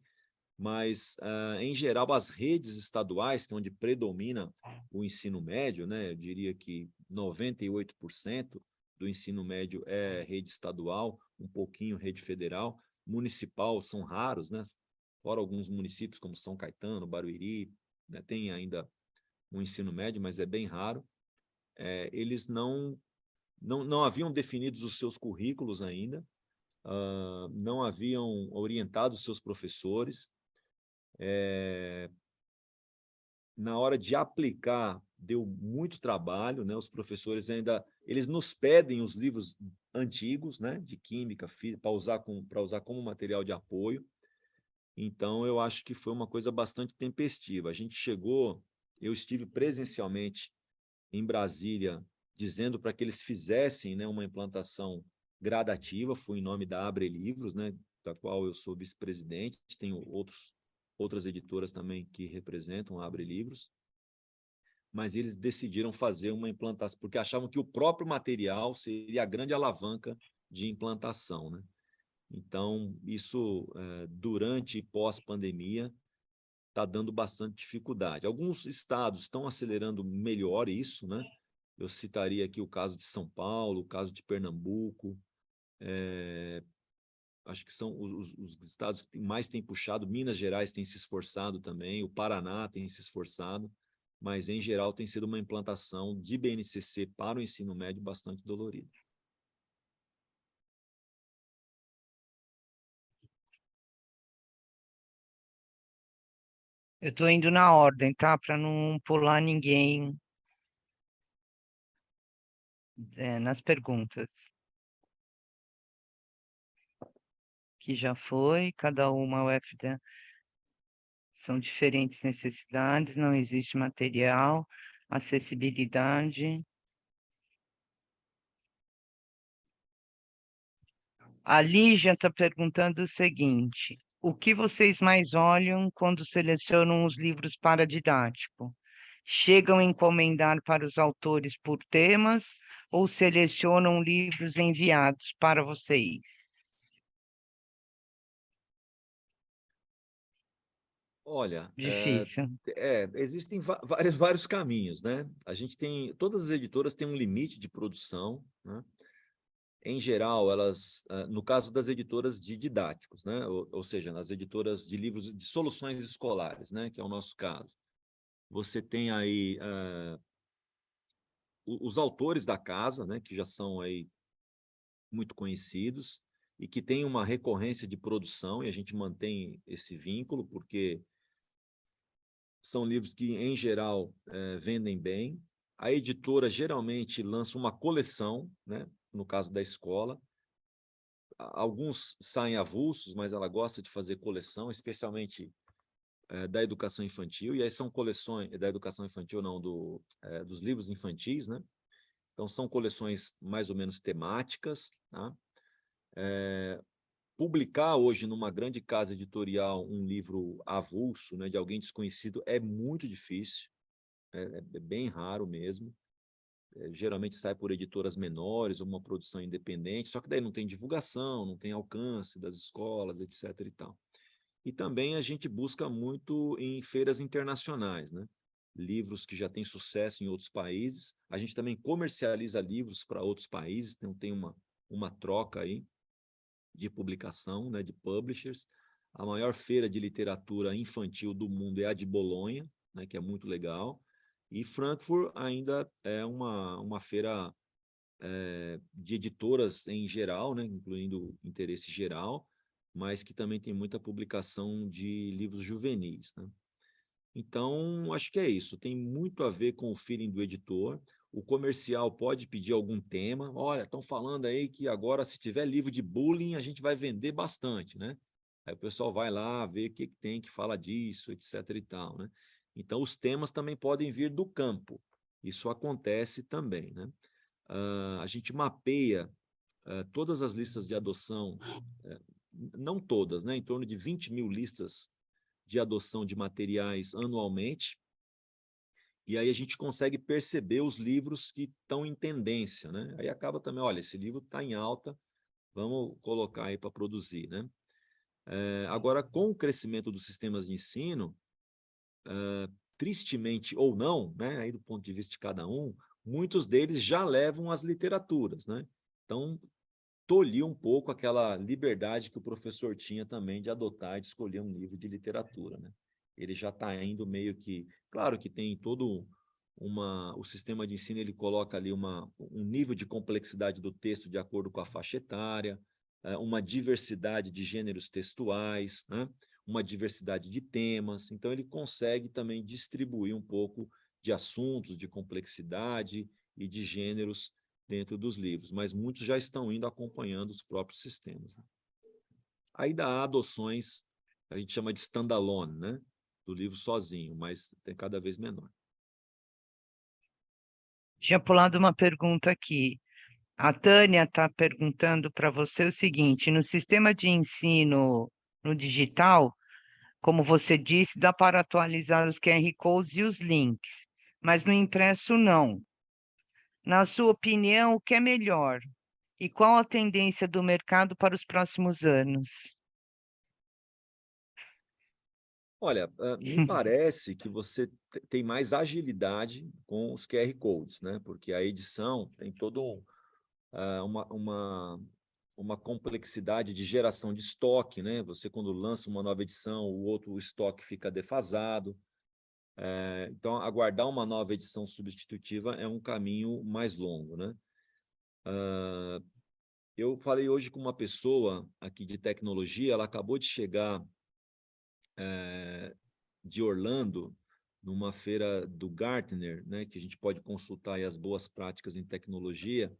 mas, em geral, as redes estaduais, que é onde predomina o ensino médio, né, eu diria que 98% do ensino médio é rede estadual, um pouquinho rede federal, municipal são raros, né, fora alguns municípios como São Caetano, Barueri, né, tem ainda um ensino médio, mas é bem raro. Eles não haviam definidos os seus currículos ainda, não haviam orientado os seus professores, na hora de aplicar, deu muito trabalho, né? Os professores eles nos pedem os livros antigos, né? De química, para usar como material de apoio. Então, eu acho que foi uma coisa bastante tempestiva. A gente chegou, eu estive presencialmente em Brasília, dizendo para que eles fizessem, né, uma implantação gradativa, fui em nome da Abre Livros, né? Da qual eu sou vice-presidente, tenho outras editoras também que representam a Abre Livros, mas eles decidiram fazer uma implantação, porque achavam que o próprio material seria a grande alavanca de implantação, né? Então, isso, durante e pós-pandemia, está dando bastante dificuldade. Alguns estados estão acelerando melhor isso, né? Eu citaria aqui o caso de São Paulo, o caso de Pernambuco, acho que são os estados que mais têm puxado. Minas Gerais tem se esforçado também, o Paraná tem se esforçado, mas em geral tem sido uma implantação de BNCC para o ensino médio bastante dolorida.
Eu estou indo na ordem, tá? Para não pular ninguém nas perguntas. Que já foi, cada uma UFD são diferentes necessidades, não existe material, acessibilidade. A Lígia está perguntando o seguinte: o que vocês mais olham quando selecionam os livros para didático? Chegam a encomendar para os autores por temas ou selecionam livros enviados para vocês?
Olha,
Difícil.
existem vários caminhos, né? Todas as editoras têm um limite de produção, né? Em geral, elas, no caso das editoras de didáticos, né? Ou seja, nas editoras de livros de soluções escolares, né? Que é o nosso caso. Você tem aí os autores da casa, né? Que já são aí muito conhecidos e que têm uma recorrência de produção, e a gente mantém esse vínculo, porque são livros que, em geral, vendem bem. A editora geralmente lança uma coleção, né? No caso da escola. Alguns saem avulsos, mas ela gosta de fazer coleção, especialmente da educação infantil, e aí são coleções da educação infantil, não, dos livros infantis, né? Então, são coleções mais ou menos temáticas, tá? Publicar hoje numa grande casa editorial um livro avulso, né, de alguém desconhecido, é muito difícil, é bem raro mesmo. Geralmente sai por editoras menores, uma produção independente, só que daí não tem divulgação, não tem alcance das escolas, etc. e tal. E também a gente busca muito em feiras internacionais, né? Livros que já têm sucesso em outros países. A gente também comercializa livros para outros países, então tem uma troca aí de publicação, né, de publishers. A maior feira de literatura infantil do mundo é a de Bolonha, né, que é muito legal. E Frankfurt ainda é uma feira de editoras em geral, né, incluindo interesse geral, mas que também tem muita publicação de livros juvenis, né? Então, acho que é isso. Tem muito a ver com o feeling do editor. O comercial pode pedir algum tema. Olha, estão falando aí que agora, se tiver livro de bullying, a gente vai vender bastante, né? Aí o pessoal vai lá ver o que tem que fala disso, etc. e tal, né? Então, os temas também podem vir do campo. Isso acontece também, né? A gente mapeia todas as listas de adoção, não todas, né? Em torno de 20 mil listas de adoção de materiais anualmente, e aí a gente consegue perceber os livros que estão em tendência, né? Aí acaba também, olha, esse livro está em alta, vamos colocar aí para produzir, né? Agora, com o crescimento dos sistemas de ensino, tristemente ou não, né, aí do ponto de vista de cada um, muitos deles já levam as literaturas, né? Então, tolhiu um pouco aquela liberdade que o professor tinha também de adotar e de escolher um livro de literatura, né? Ele já está indo meio que, claro que tem todo o sistema de ensino ele coloca ali um nível de complexidade do texto de acordo com a faixa etária, uma diversidade de gêneros textuais, né? Uma diversidade de temas, então ele consegue também distribuir um pouco de assuntos, de complexidade e de gêneros dentro dos livros, mas muitos já estão indo acompanhando os próprios sistemas, né? Aí dá adoções, a gente chama de standalone, né? Do livro sozinho, mas tem cada vez menor.
Tinha pulado uma pergunta aqui. A Tânia está perguntando para você o seguinte: no sistema de ensino no digital, como você disse, dá para atualizar os QR Codes e os links, mas no impresso não. Na sua opinião, o que é melhor? E qual a tendência do mercado para os próximos anos?
Olha, me parece que você tem mais agilidade com os QR Codes, né? Porque a edição tem todo uma complexidade de geração de estoque, né? Você, quando lança uma nova edição, o outro estoque fica defasado. Então, aguardar uma nova edição substitutiva é um caminho mais longo, né? Eu falei hoje com uma pessoa aqui de tecnologia, ela acabou de chegar de Orlando, numa feira do Gartner, né, que a gente pode consultar aí as boas práticas em tecnologia,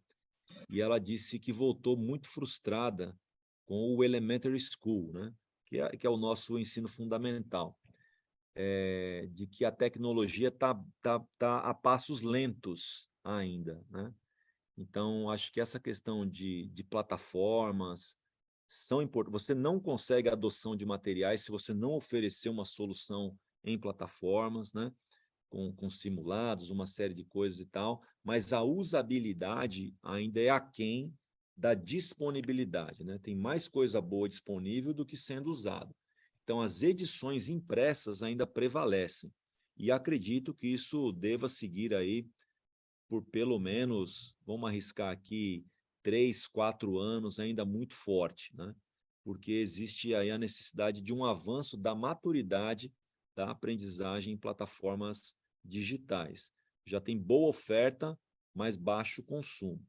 e ela disse que voltou muito frustrada com o Elementary School, né, que é o nosso ensino fundamental, de que a tecnologia tá a passos lentos ainda, né? Então, acho que essa questão de plataformas são importantes. Você não consegue a adoção de materiais se você não oferecer uma solução em plataformas, né? Com simulados, uma série de coisas e tal, mas a usabilidade ainda é aquém da disponibilidade, né? Tem mais coisa boa disponível do que sendo usado. Então, as edições impressas ainda prevalecem. E acredito que isso deva seguir aí por pelo menos, vamos arriscar aqui, 3, 4 anos ainda muito forte, né? Porque existe aí a necessidade de um avanço da maturidade da aprendizagem em plataformas digitais. Já tem boa oferta, mas baixo consumo.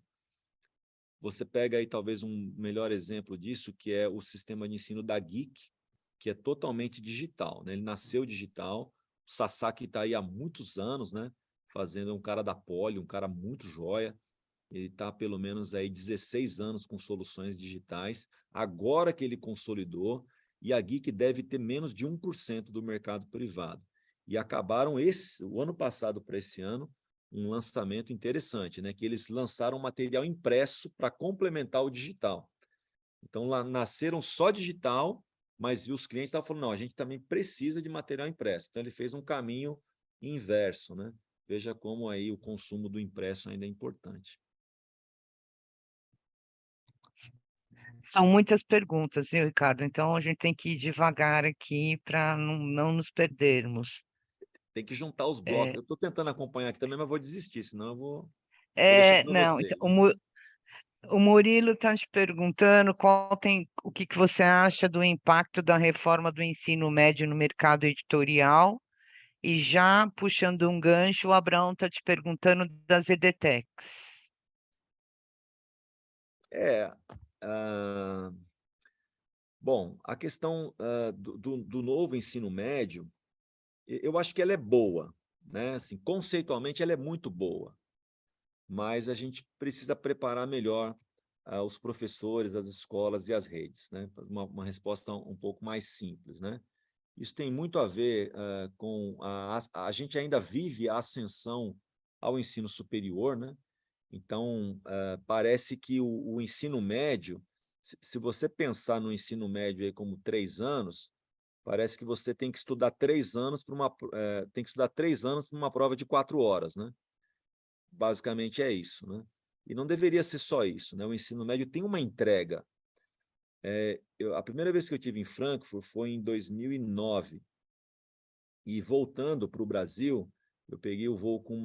Você pega aí talvez um melhor exemplo disso, que é o sistema de ensino da Geek, que é totalmente digital, né? Ele nasceu digital, o Sasaki está aí há muitos anos, né? Fazendo um cara da Poli, um cara muito joia. Ele está há pelo menos aí 16 anos com soluções digitais. Agora que ele consolidou, e a Geek deve ter menos de 1% do mercado privado. E acabaram o ano passado para esse ano, um lançamento interessante, né? Que eles lançaram material impresso para complementar o digital. Então, lá nasceram só digital, mas os clientes estavam falando, não, a gente também precisa de material impresso. Então, ele fez um caminho inverso, né? Veja como aí o consumo do impresso ainda é importante.
São muitas perguntas, viu, Ricardo? Então a gente tem que ir devagar aqui para não nos perdermos.
Tem que juntar os blocos.
É,
Eu estou tentando acompanhar aqui também, mas vou desistir, senão vou deixar para
não, então,
você.
o Murilo está te perguntando o que que você acha do impacto da reforma do ensino médio no mercado editorial, e já puxando um gancho, o Abraão está te perguntando das EDTECs.
É, ah, bom, a questão do novo ensino médio, eu acho que ela é boa, né? Assim, conceitualmente ela é muito boa, mas a gente precisa preparar melhor os professores, as escolas e as redes, né? Uma resposta um pouco mais simples, né? Isso tem muito a ver com a gente ainda vive a ascensão ao ensino superior, né? Então, parece que o ensino médio, se você pensar no ensino médio aí como 3 anos, parece que você tem que estudar 3 anos para tem que estudar 3 anos para uma prova de 4 horas, né? Basicamente é isso, né? E não deveria ser só isso, né? O ensino médio tem uma entrega. A primeira vez que eu tive em Frankfurt foi em 2009. E voltando para o Brasil, eu peguei o voo com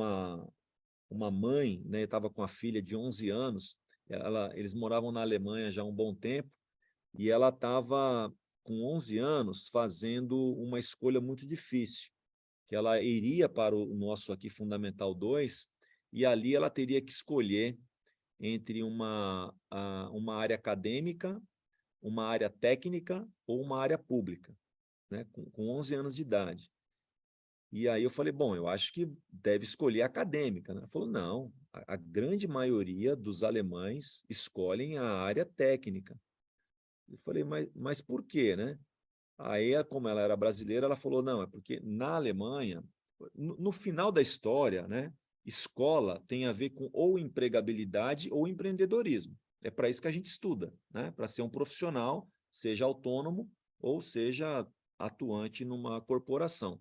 uma mãe, né? Estava com a filha de 11 anos. Eles moravam na Alemanha já há um bom tempo. E ela estava com 11 anos fazendo uma escolha muito difícil, que ela iria para o nosso aqui Fundamental 2 e ali ela teria que escolher entre uma área acadêmica, uma área técnica ou uma área pública, né? Com 11 anos de idade. E aí eu falei, bom, eu acho que deve escolher a acadêmica, né? Ela falou, não, a grande maioria dos alemães escolhem a área técnica. Eu falei, mas por quê, né? Aí, como ela era brasileira, ela falou, não, é porque na Alemanha, no final da história, né, escola tem a ver com ou empregabilidade ou empreendedorismo. É para isso que a gente estuda, né? Para ser um profissional, seja autônomo ou seja atuante numa corporação.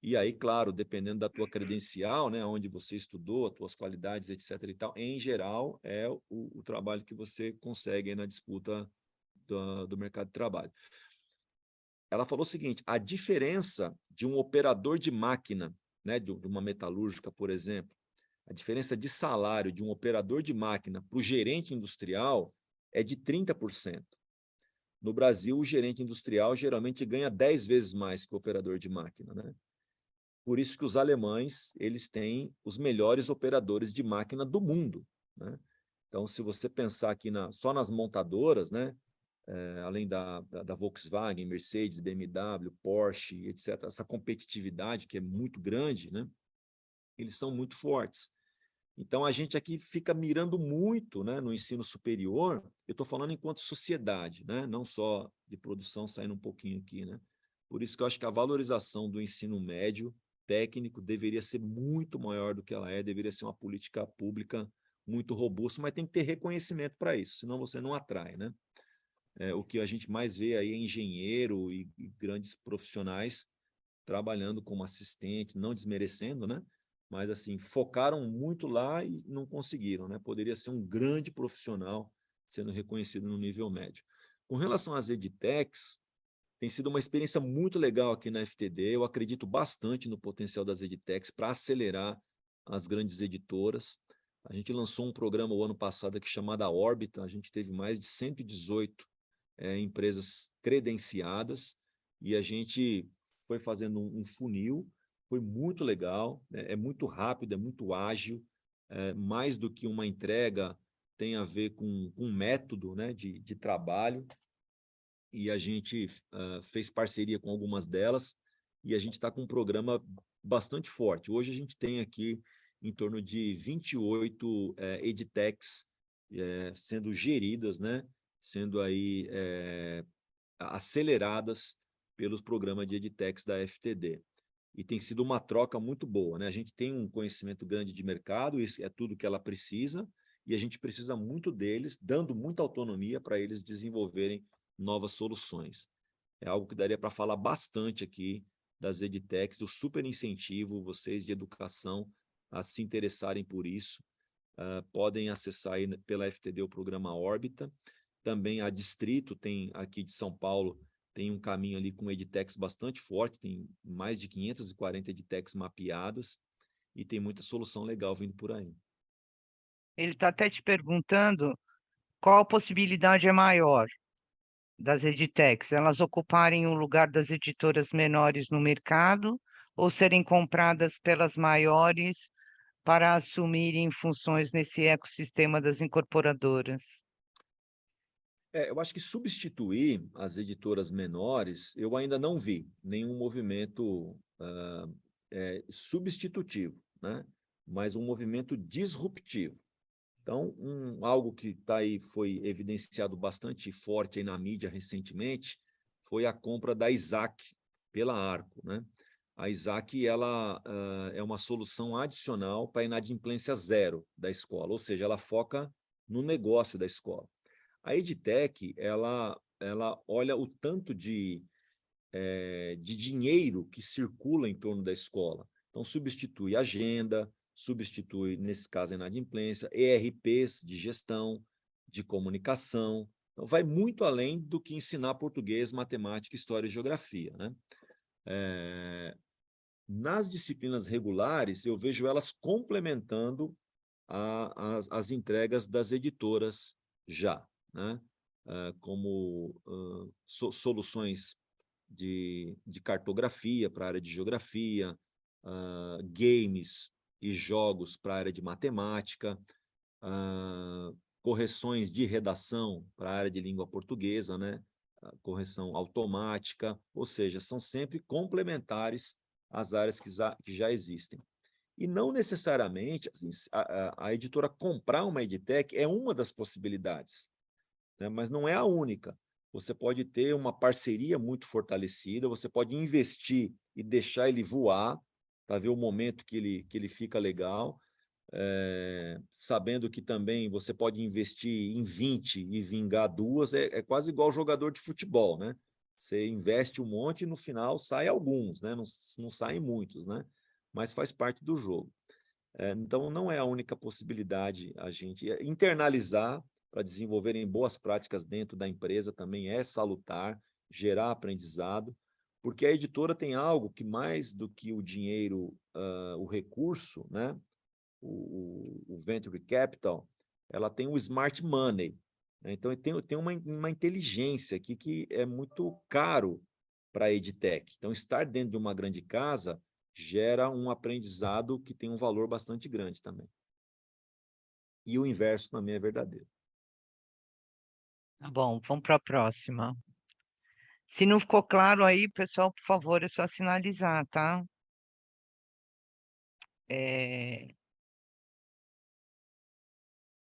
E aí, claro, dependendo da tua credencial, né, onde você estudou, as tuas qualidades, etc. e tal, em geral, é o trabalho que você consegue na disputa do mercado de trabalho. Ela falou o seguinte: a diferença de um operador de máquina, né, de uma metalúrgica, por exemplo, a diferença de salário de um operador de máquina para o gerente industrial é de 30%. No Brasil, o gerente industrial geralmente ganha 10 vezes mais que o operador de máquina, né? Por isso que os alemães, eles têm os melhores operadores de máquina do mundo, né? Então, se você pensar aqui só nas montadoras, né, além da Volkswagen, Mercedes, BMW, Porsche, etc., essa competitividade que é muito grande, né, eles são muito fortes. Então, a gente aqui fica mirando muito, né, no ensino superior, eu estou falando enquanto sociedade, né, não só de produção, saindo um pouquinho aqui, né? Por isso que eu acho que a valorização do ensino médio técnico deveria ser muito maior do que ela é, deveria ser uma política pública muito robusta, mas tem que ter reconhecimento para isso, senão você não atrai, né? O que a gente mais vê aí é engenheiro e grandes profissionais trabalhando como assistente, não desmerecendo, né? Mas assim, focaram muito lá e não conseguiram, né? Poderia ser um grande profissional sendo reconhecido no nível médio. Com relação às edtechs, tem sido uma experiência muito legal aqui na FTD. Eu acredito bastante no potencial das edtechs para acelerar as grandes editoras. A gente lançou um programa o ano passado aqui chamado Órbita. A gente teve mais de 118 empresas credenciadas e a gente foi fazendo um funil. Foi muito legal, né? É muito rápido, é muito ágil, mais do que uma entrega tem a ver com um método, né, de trabalho e a gente fez parceria com algumas delas e a gente está com um programa bastante forte. Hoje a gente tem aqui em torno de 28 edtechs sendo geridas, né? Sendo aí aceleradas pelos programas de edtechs da FTD. E tem sido uma troca muito boa, né? A gente tem um conhecimento grande de mercado, isso é tudo que ela precisa, e a gente precisa muito deles, dando muita autonomia para eles desenvolverem novas soluções. É algo que daria para falar bastante aqui das edtechs, eu super incentivo vocês de educação a se interessarem por isso. Podem acessar aí pela FTD o programa Órbita. Também a Distrito tem aqui de São Paulo tem um caminho ali com edtechs bastante forte, tem mais de 540 edtechs mapeadas e tem muita solução legal vindo por aí.
Ele está até te perguntando qual a possibilidade é maior das edtechs, elas ocuparem o lugar das editoras menores no mercado ou serem compradas pelas maiores para assumirem funções nesse ecossistema das incorporadoras?
Eu acho que substituir as editoras menores, eu ainda não vi nenhum movimento substitutivo, né? Mas um movimento disruptivo. Então, algo que tá aí, foi evidenciado bastante forte aí na mídia recentemente, foi a compra da Isaac pela Arco, né? A Isaac, ela é uma solução adicional para a inadimplência zero da escola, ou seja, ela foca no negócio da escola. A EdTech, ela olha o tanto de dinheiro que circula em torno da escola. Então, substitui agenda, substitui, nesse caso, a inadimplência, ERPs de gestão, de comunicação. Então, vai muito além do que ensinar português, matemática, história e geografia, né? Nas disciplinas regulares, eu vejo elas complementando as entregas das editoras já, né? Como soluções de cartografia para a área de geografia, games e jogos para a área de matemática, correções de redação para a área de língua portuguesa, né? Correção automática, ou seja, são sempre complementares às áreas que já existem. E não necessariamente assim, a editora comprar uma edtech é uma das possibilidades, né? Mas não é a única. Você pode ter uma parceria muito fortalecida, você pode investir e deixar ele voar para ver o momento que ele fica legal, sabendo que também você pode investir em 20 e vingar duas, é quase igual jogador de futebol, né? Você investe um monte e no final sai alguns, né? Não saem muitos, né? Mas faz parte do jogo. Então, não é a única possibilidade a gente internalizar para desenvolverem boas práticas dentro da empresa também é salutar, gerar aprendizado, porque a editora tem algo que mais do que o dinheiro, o recurso, né? O venture capital, ela tem o smart money, né? Então tem uma inteligência aqui que é muito caro para a EdTech. Então, estar dentro de uma grande casa gera um aprendizado que tem um valor bastante grande também. E o inverso também é verdadeiro.
Tá bom, vamos para a próxima. Se não ficou claro aí, pessoal, por favor, é só sinalizar, tá?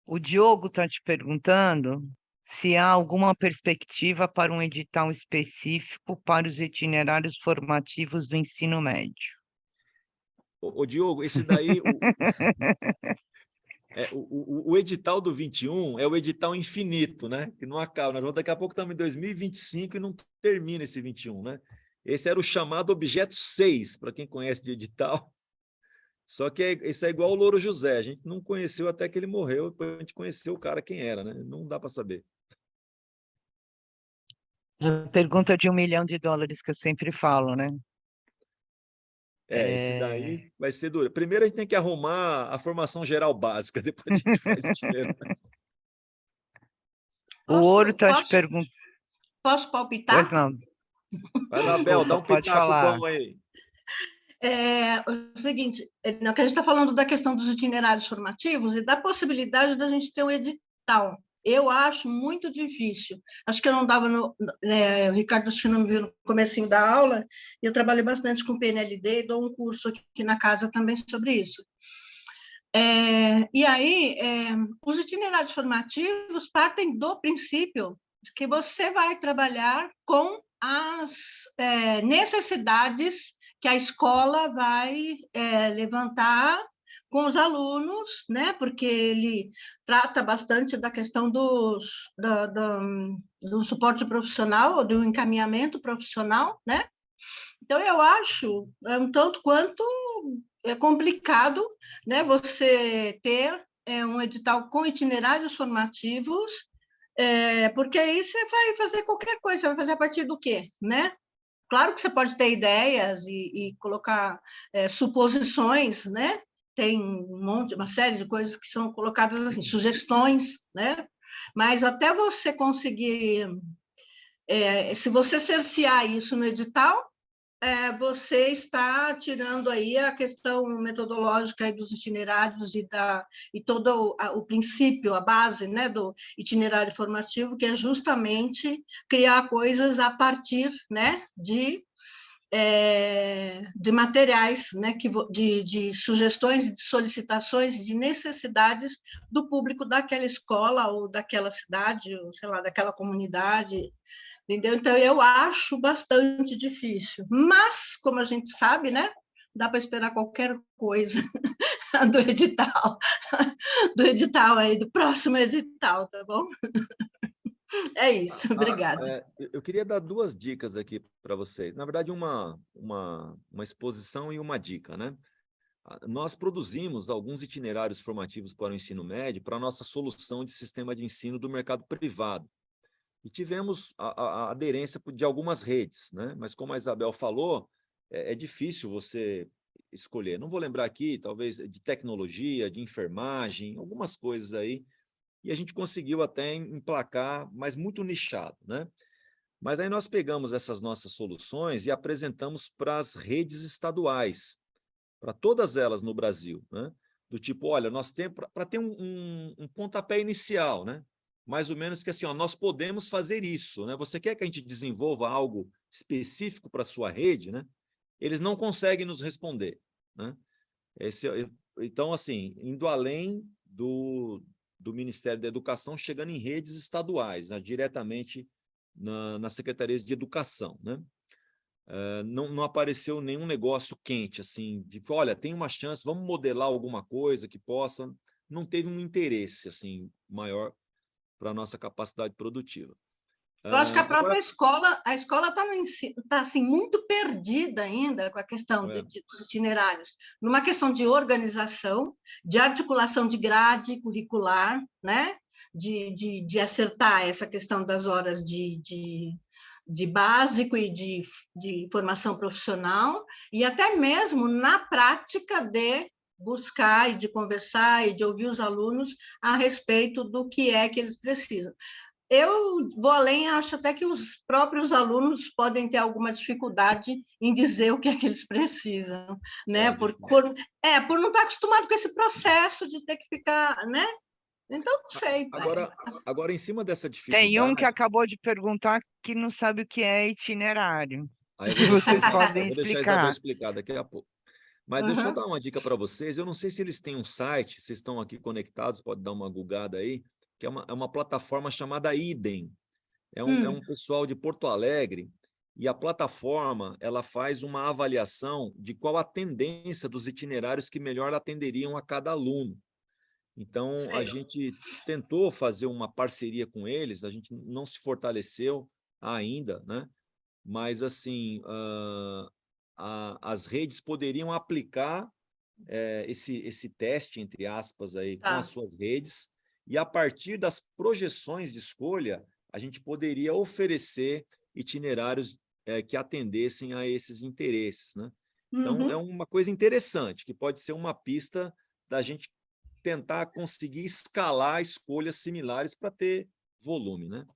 O Diogo está te perguntando se há alguma perspectiva para um edital específico para os itinerários formativos do ensino médio.
Ô Diogo, esse daí, o edital do 21 é o edital infinito, né? Que não acaba. Daqui a pouco estamos em 2025 e não termina esse 21, né? Esse era o chamado objeto 6, para quem conhece de edital. Só que isso é igual o Louro José. A gente não conheceu até que ele morreu, depois a gente conheceu o cara quem era, né? Não dá para saber.
A pergunta de $1 milhão que eu sempre falo, né?
Esse daí vai ser duro. Primeiro a gente tem que arrumar a formação geral básica, depois a gente faz dinheiro.
O Ouro está te perguntando.
Posso palpitar?
Pois não.
Vai lá, Bel, dá um pitaco bom aí.
O seguinte, que a gente está falando da questão dos itinerários formativos e da possibilidade da gente ter um edital. Eu acho muito difícil. Acho que eu não dava o Ricardo Chino me viu no comecinho da aula, e eu trabalhei bastante com PNLD e dou um curso aqui na casa também sobre isso. E aí, os itinerários formativos partem do princípio de que você vai trabalhar com as necessidades que a escola vai levantar com os alunos, né? Porque ele trata bastante da questão do suporte profissional, do encaminhamento profissional, né? Então, eu acho um tanto quanto complicado, né, você ter um edital com itinerários formativos, porque aí você vai fazer qualquer coisa, você vai fazer a partir do quê, né? Claro que você pode ter ideias e colocar suposições, né? Tem uma série de coisas que são colocadas assim, sugestões, né? Mas até você conseguir, se você cercear isso no edital, você está tirando aí a questão metodológica aí dos itinerários e todo o princípio, a base, né, do itinerário formativo, que é justamente criar coisas a partir, né, de materiais, né, de sugestões, de solicitações, de necessidades do público daquela escola ou daquela cidade, ou sei lá, daquela comunidade. Entendeu? Então, eu acho bastante difícil. Mas, como a gente sabe, né? Dá para esperar qualquer coisa do edital aí, do próximo edital, tá bom? É isso, obrigada.
Eu queria dar 2 dicas aqui para vocês. Na verdade, uma exposição e uma dica, né? Nós produzimos alguns itinerários formativos para o ensino médio para a nossa solução de sistema de ensino do mercado privado. E tivemos a aderência de algumas redes, né? Mas como a Isabel falou, é difícil você escolher. Não vou lembrar aqui, talvez, de tecnologia, de enfermagem, algumas coisas aí, e a gente conseguiu até emplacar, mas muito nichado, né? Mas aí nós pegamos essas nossas soluções e apresentamos para as redes estaduais, para todas elas no Brasil, né? Do tipo, olha, nós temos para ter um pontapé inicial, né? Mais ou menos que assim, ó, nós podemos fazer isso, né? Você quer que a gente desenvolva algo específico para a sua rede, né? Eles não conseguem nos responder, né? Então, assim, indo além do Ministério da Educação, chegando em redes estaduais, né? Diretamente nas secretarias de educação, né? Não apareceu nenhum negócio quente, assim, de, olha, tem uma chance, vamos modelar alguma coisa que possa... Não teve um interesse, assim, maior para a nossa capacidade produtiva.
Eu acho que a própria escola está assim, muito perdida ainda com a questão dos itinerários, numa questão de organização, de articulação de grade curricular, né? de acertar essa questão das horas de básico e de formação profissional, e até mesmo na prática de buscar e de conversar e de ouvir os alunos a respeito do que é que eles precisam. Eu vou além, acho até que os próprios alunos podem ter alguma dificuldade em dizer o que é que eles precisam, né? Por não estar acostumado com esse processo de ter que ficar, né? Então, não sei.
Agora, em cima dessa dificuldade...
Tem um que acabou de perguntar que não sabe o que é itinerário.
Aí eu vou deixar a Isabel
explicar.
explicar daqui a pouco. Mas deixa eu dar uma dica para vocês. Eu não sei se eles têm um site, vocês estão aqui conectados, pode dar uma googada aí, que é uma plataforma chamada Idem. É um pessoal de Porto Alegre, e a plataforma ela faz uma avaliação de qual a tendência dos itinerários que melhor atenderiam a cada aluno. Então, a gente tentou fazer uma parceria com eles, a gente não se fortaleceu ainda, né? Mas, assim, as redes poderiam aplicar esse teste, entre aspas, aí, com as suas redes, e a partir das projeções de escolha, a gente poderia oferecer itinerários que atendessem a esses interesses, né? Então, é uma coisa interessante, que pode ser uma pista da gente tentar conseguir escalar escolhas similares para ter volume, né?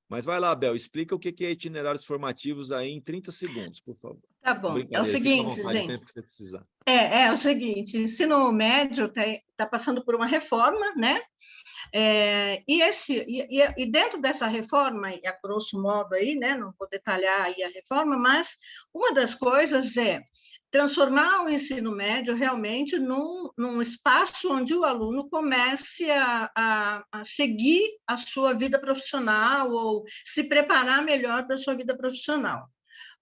Mas vai lá, Abel, explica o que é itinerários formativos aí em 30 segundos, por favor.
Tá bom. É o seguinte, gente.
Tempo que você precisar.
É o seguinte, o ensino médio está passando por uma reforma, né? E dentro dessa reforma, e a grosso modo aí, né? Não vou detalhar aí a reforma, mas uma das coisas é transformar o ensino médio realmente num espaço onde o aluno comece a seguir a sua vida profissional ou se preparar melhor para a sua vida profissional.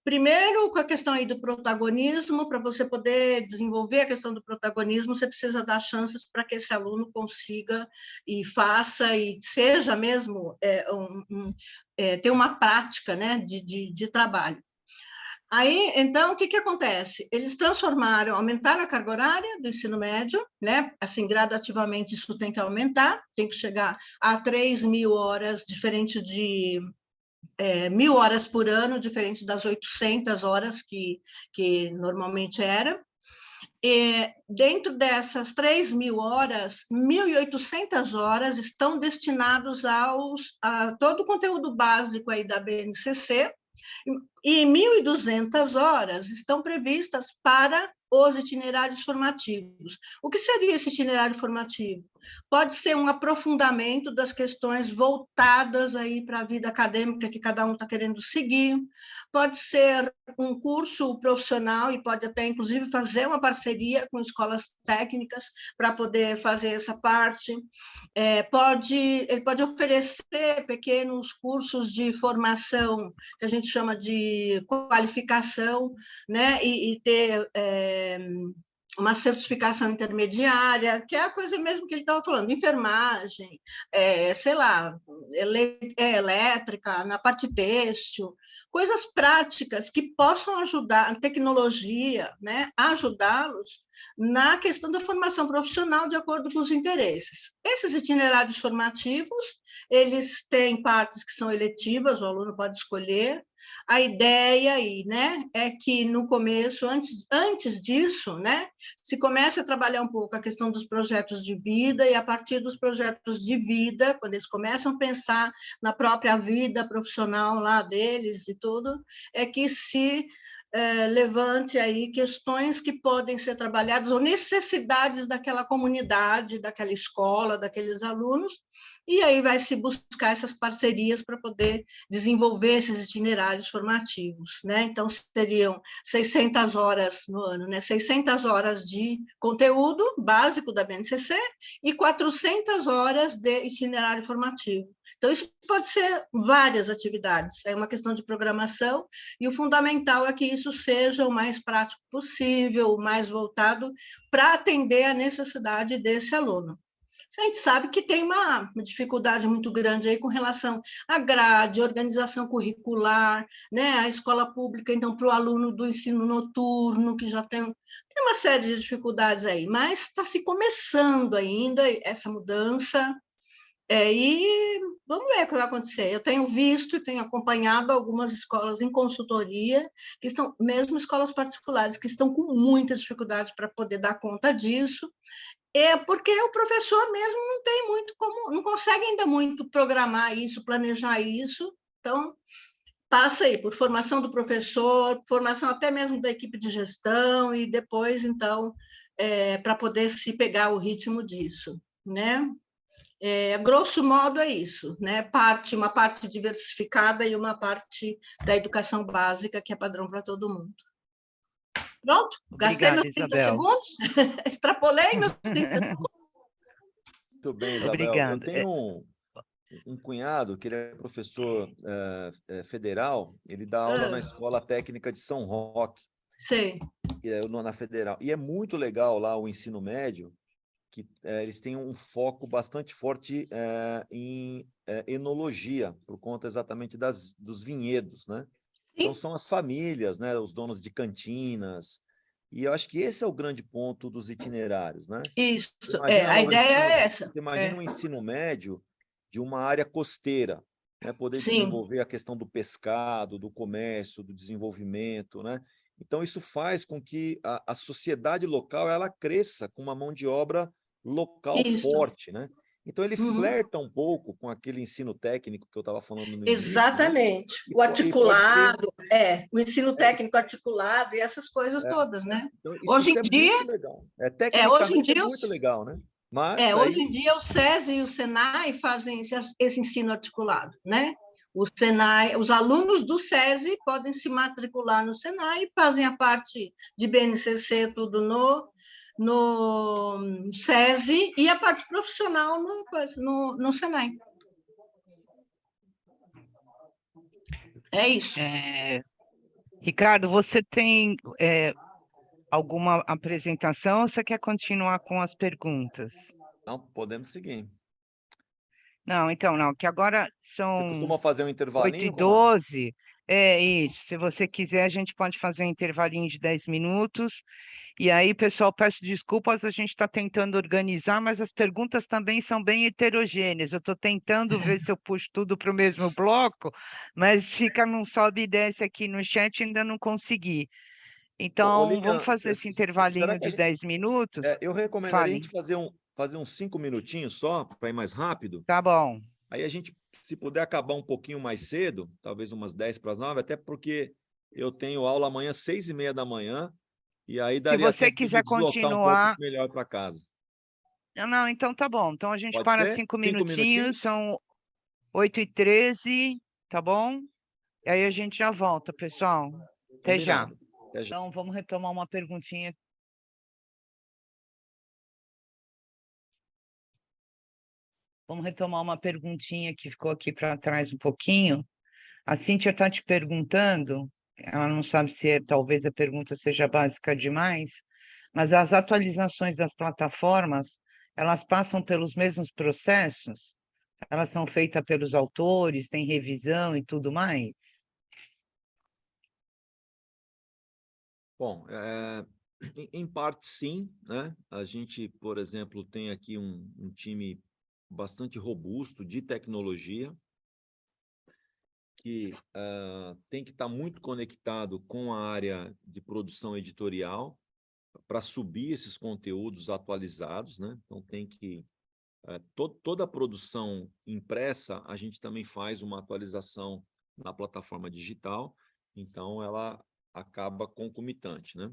Primeiro, com a questão aí do protagonismo, para você poder desenvolver a questão do protagonismo, você precisa dar chances para que esse aluno consiga e faça e seja mesmo ter uma prática, né, de trabalho. Aí, então, o que acontece? Eles aumentaram a carga horária do ensino médio, né? Assim, gradativamente isso tem que aumentar, tem que chegar a 3.000 horas, diferente de 1.000 horas por ano, diferente das 800 horas que normalmente era. E dentro dessas 3.000 horas, 1.800 horas estão destinados a todo o conteúdo básico aí da BNCC, E 1.200 horas estão previstas para os itinerários formativos. O que seria esse itinerário formativo? Pode ser um aprofundamento das questões voltadas aí para a vida acadêmica que cada um está querendo seguir, pode ser um curso profissional e pode até, inclusive, fazer uma parceria com escolas técnicas para poder fazer essa parte. Ele pode oferecer pequenos cursos de formação, que a gente chama de qualificação, né? E ter uma certificação intermediária, que é a coisa mesmo que ele estava falando, enfermagem, sei lá, elétrica, na parte têxtil, coisas práticas que possam ajudar, a tecnologia, né, ajudá-los na questão da formação profissional de acordo com os interesses. Esses itinerários formativos, eles têm partes que são eletivas, o aluno pode escolher. A ideia aí, né, é que no começo, antes disso, né, se começa a trabalhar um pouco a questão dos projetos de vida, e a partir dos projetos de vida, quando eles começam a pensar na própria vida profissional lá deles e tudo, é que se levante aí questões que podem ser trabalhadas, ou necessidades daquela comunidade, daquela escola, daqueles alunos, e aí vai se buscar essas parcerias para poder desenvolver esses itinerários formativos, né? Então, seriam 600 horas no ano, né? 600 horas de conteúdo básico da BNCC e 400 horas de itinerário formativo. Então, isso pode ser várias atividades, é uma questão de programação, e o fundamental é que isso seja o mais prático possível, o mais voltado para atender a necessidade desse aluno. A gente sabe que tem uma dificuldade muito grande aí com relação à grade, organização curricular, né? A escola pública, então, para o aluno do ensino noturno, que já tem uma série de dificuldades aí, mas está se começando ainda essa mudança, e vamos ver o que vai acontecer. Eu tenho visto e tenho acompanhado algumas escolas em consultoria, que estão, mesmo escolas particulares, que estão com muita dificuldade para poder dar conta disso, porque o professor mesmo não tem muito como, não consegue ainda muito programar isso, planejar isso, então passa aí por formação do professor, formação até mesmo da equipe de gestão, e depois, então, para poder se pegar o ritmo disso, né? Grosso modo é isso, né? Uma parte diversificada e uma parte da educação básica, que é padrão para todo mundo. Pronto? Gastei
Obrigada,
meus 30
Isabel.
segundos? Extrapolei meus 30 segundos?
Muito bem, Isabel.
Obrigado.
Eu tenho um cunhado que ele é professor federal, ele dá aula na Escola Técnica de São Roque,
Sei.
Na Federal. E é muito legal lá o ensino médio, que eles têm um foco bastante forte em enologia, por conta exatamente dos vinhedos, né? Então, são as famílias, né, os donos de cantinas, e eu acho que esse é o grande ponto dos itinerários, né?
Isso,
Imagina
a
lá
ideia é essa.
você imagina um ensino médio de uma área costeira, né? Poder
Sim.
desenvolver a questão do pescado, do comércio, do desenvolvimento, né? Então, isso faz com que a sociedade local ela cresça com uma mão de obra local
Isso.
forte, né? Então, ele flerta um pouco com aquele ensino técnico que eu estava falando no início.
Exatamente.
Né?
O articulado, o ensino técnico articulado e essas coisas todas, né?
Então,
Hoje
isso
em
é
dia,
muito legal.
hoje em
Tecnicamente
dia,
é muito legal, né? Mas
hoje em dia o SESI e o SENAI fazem esse ensino articulado, né? O SENAI, os alunos do SESI podem se matricular no SENAI e fazem a parte de BNCC tudo no SESI, e a parte profissional no SENAI. É isso.
Ricardo, você tem alguma apresentação ou você quer continuar com as perguntas?
Não, podemos seguir.
Não, então, não, que agora
Você
são
costuma fazer um intervalinho, Romana?
8h12. É isso. Se você quiser, a gente pode fazer um intervalinho de 10 minutos. E aí, pessoal, peço desculpas, a gente está tentando organizar, mas as perguntas também são bem heterogêneas. Eu estou tentando ver se eu puxo tudo para o mesmo bloco, mas fica num sobe e desce aqui no chat, ainda não consegui. Então,
Lilian,
vamos fazer esse intervalinho de 10 minutos?
eu recomendaria a gente fazer uns 5 minutinhos só, para ir mais rápido.
Tá bom.
Aí a gente, se puder acabar um pouquinho mais cedo, talvez umas 10 para as 9, até porque Eu tenho aula amanhã, 6h30 da manhã, e aí
Se
daria
você
tempo de me
quiser
deslocar um pouco
continuar.
melhor para casa.
Não, então tá bom. Então a gente
Pode
para
ser?
5
5
minutinhos,
minutinhos?
são 8h13, tá bom? E aí a gente já volta, pessoal. Até já.
Combinado. Até já.
Então vamos retomar uma perguntinha. Vamos retomar uma perguntinha que ficou aqui para trás um pouquinho. A Cíntia está te perguntando, ela não sabe se talvez a pergunta seja básica demais, mas as atualizações das plataformas, elas passam pelos mesmos processos? Elas são feitas pelos autores, tem revisão e tudo mais?
Bom, em parte sim, né? A gente, por exemplo, tem aqui um time bastante robusto de tecnologia, que tem que estar muito conectado com a área de produção editorial para subir esses conteúdos atualizados, né? Então tem que toda a produção impressa, a gente também faz uma atualização na plataforma digital, então ela acaba concomitante, né?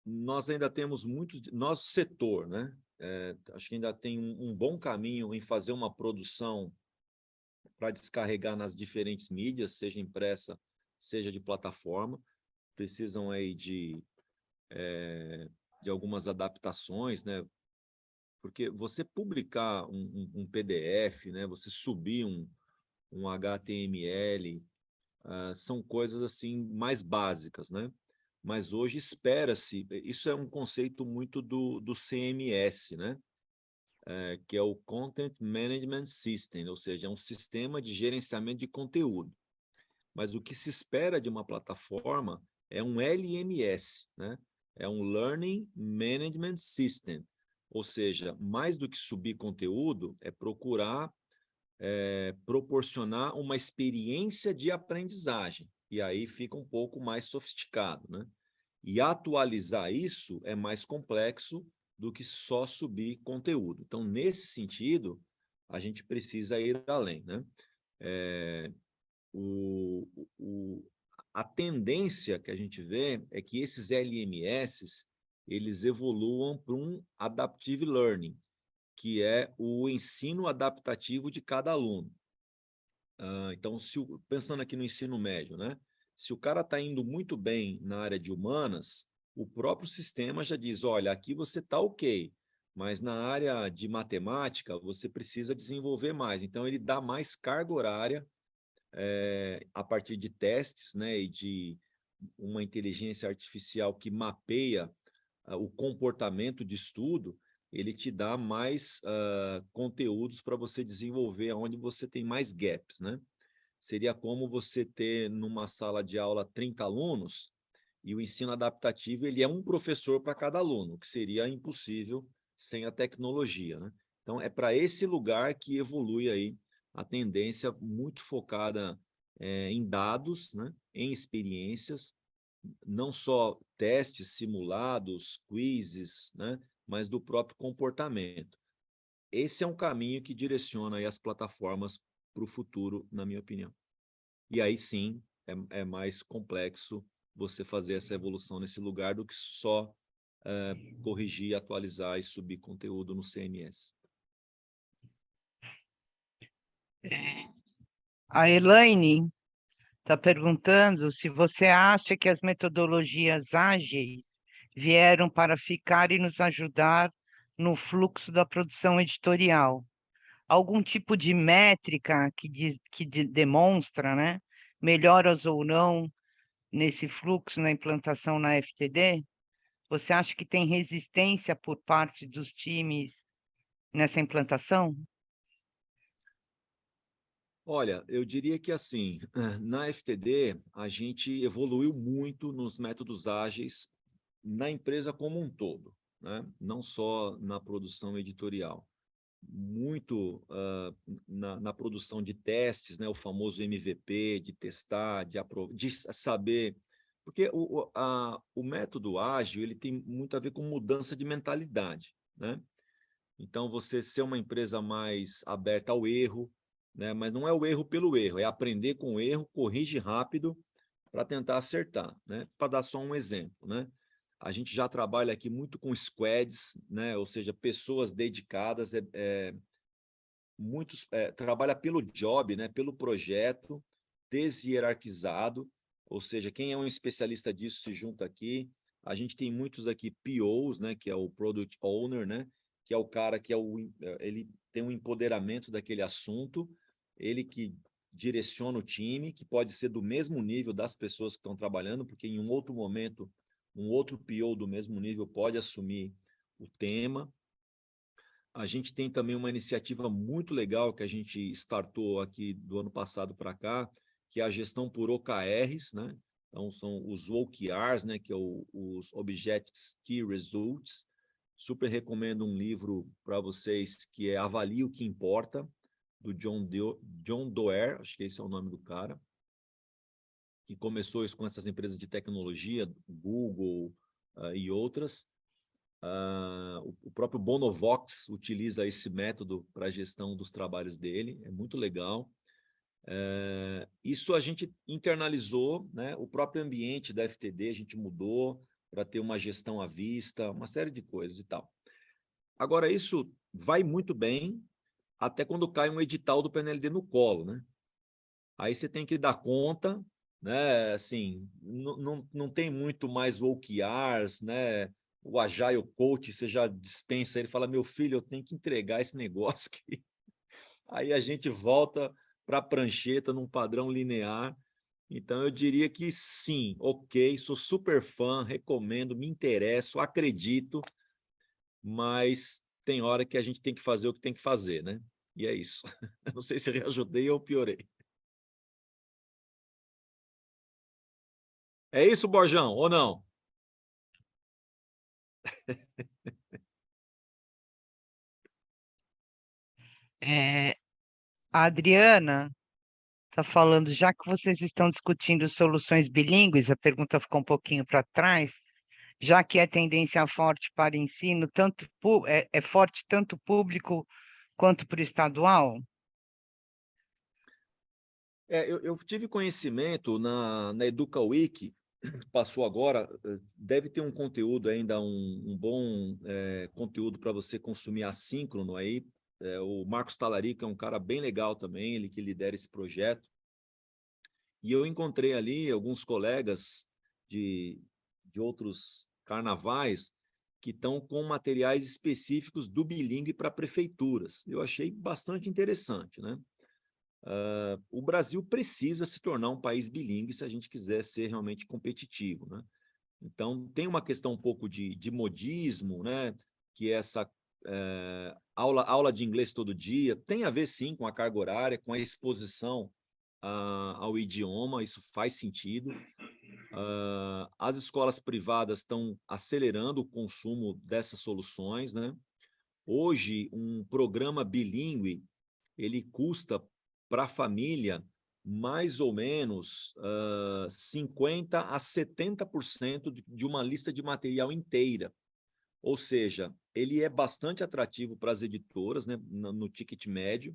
Nós ainda temos nosso setor, né? Acho que ainda tem um bom caminho em fazer uma produção para descarregar nas diferentes mídias, seja impressa, seja de plataforma. Precisam aí de algumas adaptações, né? Porque você publicar um PDF, né? Você subir um HTML, são coisas assim mais básicas, né? Mas hoje espera-se, isso é um conceito muito do CMS, né? Que é o Content Management System, ou seja, é um sistema de gerenciamento de conteúdo. Mas o que se espera de uma plataforma é um LMS, né? É um Learning Management System, ou seja, mais do que subir conteúdo, é procurar proporcionar uma experiência de aprendizagem, e aí fica um pouco mais sofisticado, né? E atualizar isso é mais complexo do que só subir conteúdo. Então, nesse sentido, a gente precisa ir além, né? O, o, a tendência que a gente vê é que esses LMS eles evoluam para um Adaptive Learning, que é o ensino adaptativo de cada aluno. Então, pensando aqui no ensino médio, né? Se o cara está indo muito bem na área de humanas, o próprio sistema já diz, olha, aqui você está ok, mas na área de matemática você precisa desenvolver mais. Então, ele dá mais carga horária a partir de testes, né, e de uma inteligência artificial que mapeia o comportamento de estudo, ele te dá mais conteúdos para você desenvolver onde você tem mais gaps, né? Seria como você ter numa sala de aula 30 alunos e o ensino adaptativo ele é um professor para cada aluno, que seria impossível sem a tecnologia, né? Então, é para esse lugar que evolui aí a tendência muito focada em dados, né? Em experiências, não só testes simulados, quizzes, né? Mas do próprio comportamento. Esse é um caminho que direciona aí as plataformas para o futuro, na minha opinião. E aí sim, é mais complexo você fazer essa evolução nesse lugar do que só corrigir, atualizar e subir conteúdo no CMS.
A Elaine está perguntando se você acha que as metodologias ágeis vieram para ficar e nos ajudar no fluxo da produção editorial. Algum tipo de métrica que demonstra, né, melhoras ou não nesse fluxo, na implantação na FTD? Você acha que tem resistência por parte dos times nessa implantação?
Olha, eu diria que assim, na FTD, a gente evoluiu muito nos métodos ágeis na empresa como um todo, né? Não só na produção editorial. Muito na produção de testes, né? O famoso MVP, de testar, de saber. Porque o método ágil ele tem muito a ver com mudança de mentalidade, né? Então, você ser uma empresa mais aberta ao erro, né? Mas não é o erro pelo erro, é aprender com o erro, corrige rápido para tentar acertar, né? Para dar só um exemplo, né? A gente já trabalha aqui muito com squads, né? Ou seja, pessoas dedicadas, trabalha pelo job, né? Pelo projeto, deshierarquizado, ou seja, quem é um especialista disso se junta aqui. A gente tem muitos aqui POs, né? Que é o Product Owner, né? Que é o cara que ele tem um empoderamento daquele assunto, ele que direciona o time, que pode ser do mesmo nível das pessoas que estão trabalhando, porque em um outro momento, um outro PO do mesmo nível pode assumir o tema. A gente tem também uma iniciativa muito legal que a gente startou aqui do ano passado para cá, que é a gestão por OKRs, né? Então, são os OKRs, né? Que é os Objectives Key Results. Super recomendo um livro para vocês que é Avalie o que Importa, do John Doerr, acho que esse é o nome do cara, que começou isso com essas empresas de tecnologia, Google e outras. O próprio Bonovox utiliza esse método para a gestão dos trabalhos dele, é muito legal. Isso a gente internalizou, né? O próprio ambiente da FTD a gente mudou para ter uma gestão à vista, uma série de coisas e tal. Agora, isso vai muito bem até quando cai um edital do PNLD no colo, né? Aí você tem que dar conta, né? Assim, não tem muito mais OKRs, né? O Agile Coach, você já dispensa ele, fala, meu filho, eu tenho que entregar esse negócio aqui. Aí a gente volta para a prancheta num padrão linear. Então, eu diria que sim, ok, sou super fã, recomendo, me interesso, acredito, mas tem hora que a gente tem que fazer o que tem que fazer, né? E é isso. Não sei se eu ajudei ou piorei. É isso, Borjão, ou não?
A Adriana está falando, já que vocês estão discutindo soluções bilíngues, a pergunta ficou um pouquinho para trás, já que é tendência forte para ensino, é forte tanto público quanto para o estadual?
Eu tive conhecimento na EducaWiki, passou agora, deve ter um conteúdo ainda, um bom conteúdo para você consumir assíncrono aí. O Marcos Talarico é um cara bem legal também, ele que lidera esse projeto. E eu encontrei ali alguns colegas de outros carnavais que estão com materiais específicos do bilíngue para prefeituras. Eu achei bastante interessante, né? O Brasil precisa se tornar um país bilíngue se a gente quiser ser realmente competitivo, né? Então, tem uma questão um pouco de modismo, né? Que é essa aula de inglês todo dia tem a ver, sim, com a carga horária, com a exposição ao idioma, isso faz sentido. As escolas privadas estão acelerando o consumo dessas soluções, né? Hoje, um programa bilíngue, ele custa para a família mais ou menos 50% a 70% de uma lista de material inteira. Ou seja, ele é bastante atrativo para as editoras, né, no ticket médio.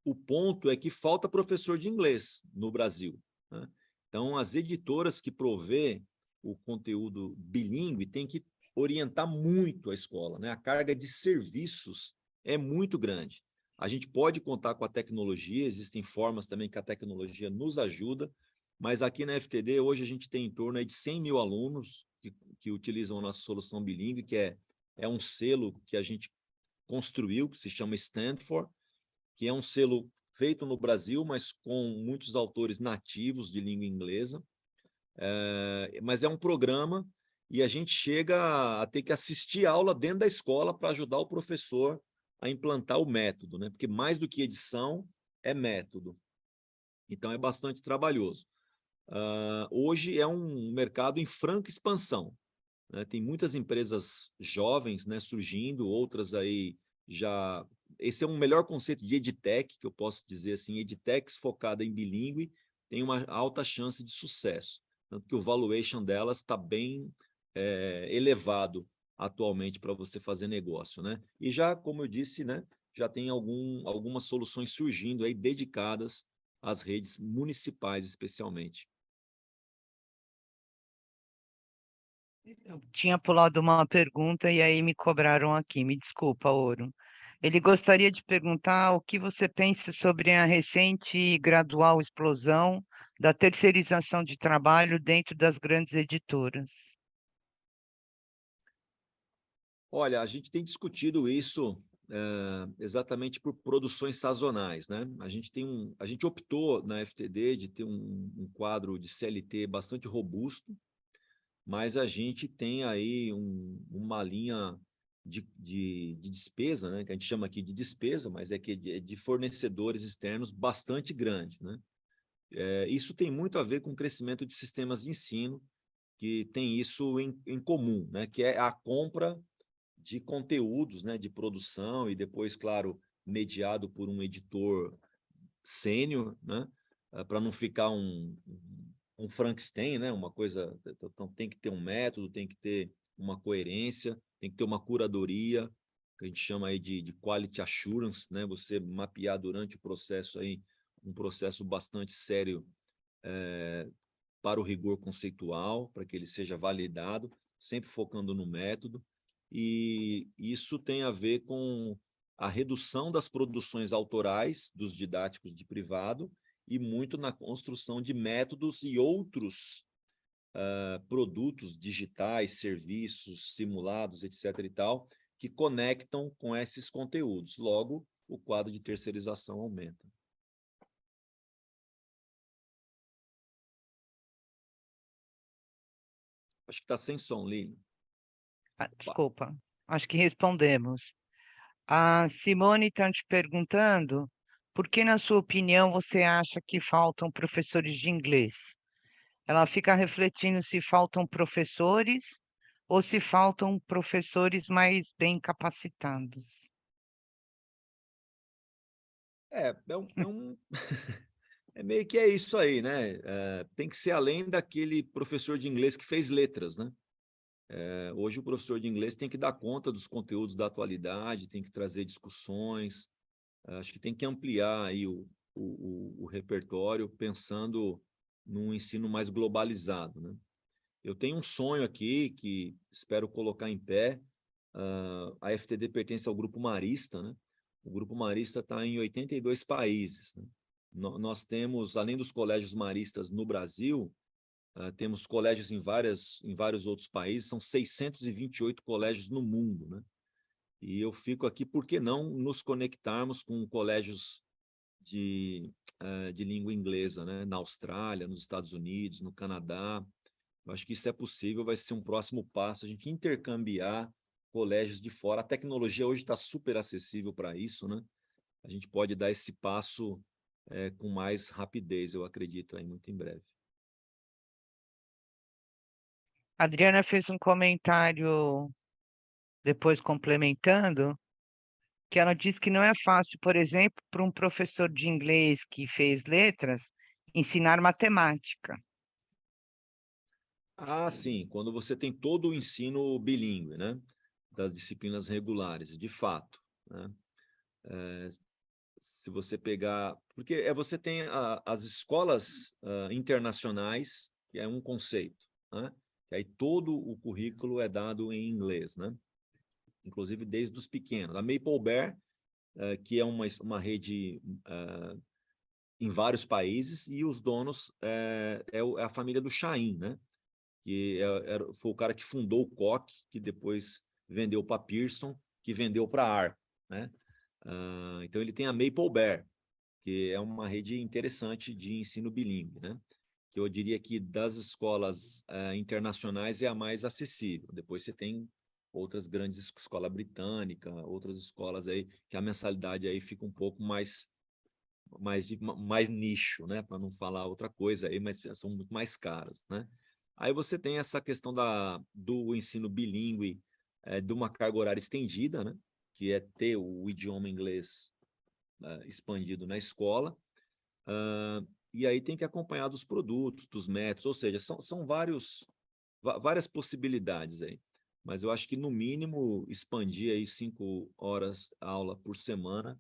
O ponto é que falta professor de inglês no Brasil, né? Então, as editoras que provê o conteúdo bilíngue têm que orientar muito a escola, né? A carga de serviços é muito grande. A gente pode contar com a tecnologia, existem formas também que a tecnologia nos ajuda, mas aqui na FTD, hoje a gente tem em torno aí de 100 mil alunos que utilizam a nossa solução bilíngue, que é um selo que a gente construiu, que se chama Stanford, que é um selo feito no Brasil, mas com muitos autores nativos de língua inglesa. Mas é um programa e a gente chega a ter que assistir aula dentro da escola para ajudar o professor a implantar o método, né? Porque mais do que edição, é método. Então, é bastante trabalhoso. Hoje é um mercado em franca expansão, né? Tem muitas empresas jovens, né, surgindo, outras aí já... Esse é um melhor conceito de edtech, que eu posso dizer assim, edtechs focada em bilíngue tem uma alta chance de sucesso, tanto que o valuation delas está bem elevado atualmente para você fazer negócio, né? E já, como eu disse, né, já tem algumas soluções surgindo aí dedicadas às redes municipais, especialmente.
Eu tinha pulado uma pergunta e aí me cobraram aqui. Me desculpa, Ouro. Ele gostaria de perguntar o que você pensa sobre a recente e gradual explosão da terceirização de trabalho dentro das grandes editoras.
Olha, a gente tem discutido isso exatamente por produções sazonais, né? A gente optou na FTD de ter um quadro de CLT bastante robusto, mas a gente tem aí uma linha de despesa, né? Que a gente chama aqui de despesa, mas é de fornecedores externos bastante grande, né? Isso tem muito a ver com o crescimento de sistemas de ensino, que tem isso em comum, né? Que é a compra de conteúdos, né, de produção e depois, claro, mediado por um editor sênior, né, para não ficar um Frankenstein, né, uma coisa, então tem que ter um método, tem que ter uma coerência, tem que ter uma curadoria, que a gente chama aí de quality assurance, né, você mapear durante o processo aí um processo bastante sério para o rigor conceitual, para que ele seja validado, sempre focando no método, e isso tem a ver com a redução das produções autorais dos didáticos de privado e muito na construção de métodos e outros produtos digitais, serviços, simulados, etc. e tal, que conectam com esses conteúdos. Logo, o quadro de terceirização aumenta. Acho que está sem som, Lili.
Desculpa, acho que respondemos. A Simone está te perguntando por que, na sua opinião, você acha que faltam professores de inglês? Ela fica refletindo se faltam professores ou se faltam professores mais bem capacitados.
É meio que é isso aí, né? Tem que ser além daquele professor de inglês que fez letras, né? Hoje o professor de inglês tem que dar conta dos conteúdos da atualidade, tem que trazer discussões, acho que tem que ampliar aí o repertório pensando num ensino mais globalizado, né? Eu tenho um sonho aqui que espero colocar em pé. A FTD pertence ao Grupo Marista, né? O Grupo Marista está em 82 países, né? Nós temos, além dos colégios maristas no Brasil, temos colégios em vários outros países, são 628 colégios no mundo, né? E eu fico aqui, por que não nos conectarmos com colégios de língua inglesa, né? Na Austrália, nos Estados Unidos, no Canadá. Eu acho que isso é possível, vai ser um próximo passo, a gente intercambiar colégios de fora. A tecnologia hoje está super acessível para isso, né? A gente pode dar esse passo com mais rapidez, eu acredito, aí muito em breve.
A Adriana fez um comentário depois complementando, que ela diz que não é fácil, por exemplo, para um professor de inglês que fez letras ensinar matemática.
Sim, quando você tem todo o ensino bilíngue, né? Das disciplinas regulares, de fato, né? Se você pegar... Porque você tem as escolas internacionais, que é um conceito, né? E aí todo o currículo é dado em inglês, né? Inclusive desde os pequenos. A Maple Bear, que é uma rede em vários países, e os donos é a família do Chaim, né? Que foi o cara que fundou o Coque, que depois vendeu para Pearson, que vendeu para Arco, né? Então ele tem a Maple Bear, que é uma rede interessante de ensino bilíngue, né? Que eu diria que das escolas internacionais é a mais acessível. Depois você tem outras grandes escolas britânicas, outras escolas aí que a mensalidade aí fica um pouco mais nicho, né? Para não falar outra coisa aí, mas são muito mais caras, né? Aí você tem essa questão do ensino bilíngue, de uma carga horária estendida, né? Que é ter o idioma inglês expandido na escola, e aí tem que acompanhar dos produtos, dos métodos, ou seja, são várias possibilidades aí. mas eu acho que, no mínimo, expandir aí 5 horas aula por semana,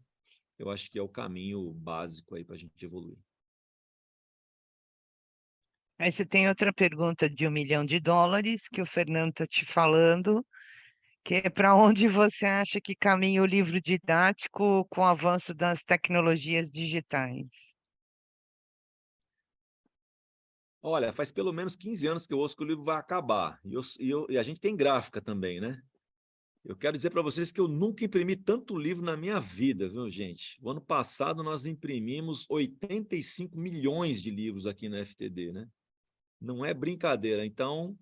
eu acho que é o caminho básico aí para a gente evoluir.
Aí você tem outra pergunta de $1 milhão que o Fernando está te falando, que é para onde você acha que caminha o livro didático com o avanço das tecnologias digitais?
Olha, faz pelo menos 15 anos que eu ouço que o livro vai acabar. E a gente tem gráfica também, né? Eu quero dizer para vocês que eu nunca imprimi tanto livro na minha vida, viu, gente? O ano passado nós imprimimos 85 milhões de livros aqui na FTD, né? Não é brincadeira. Então,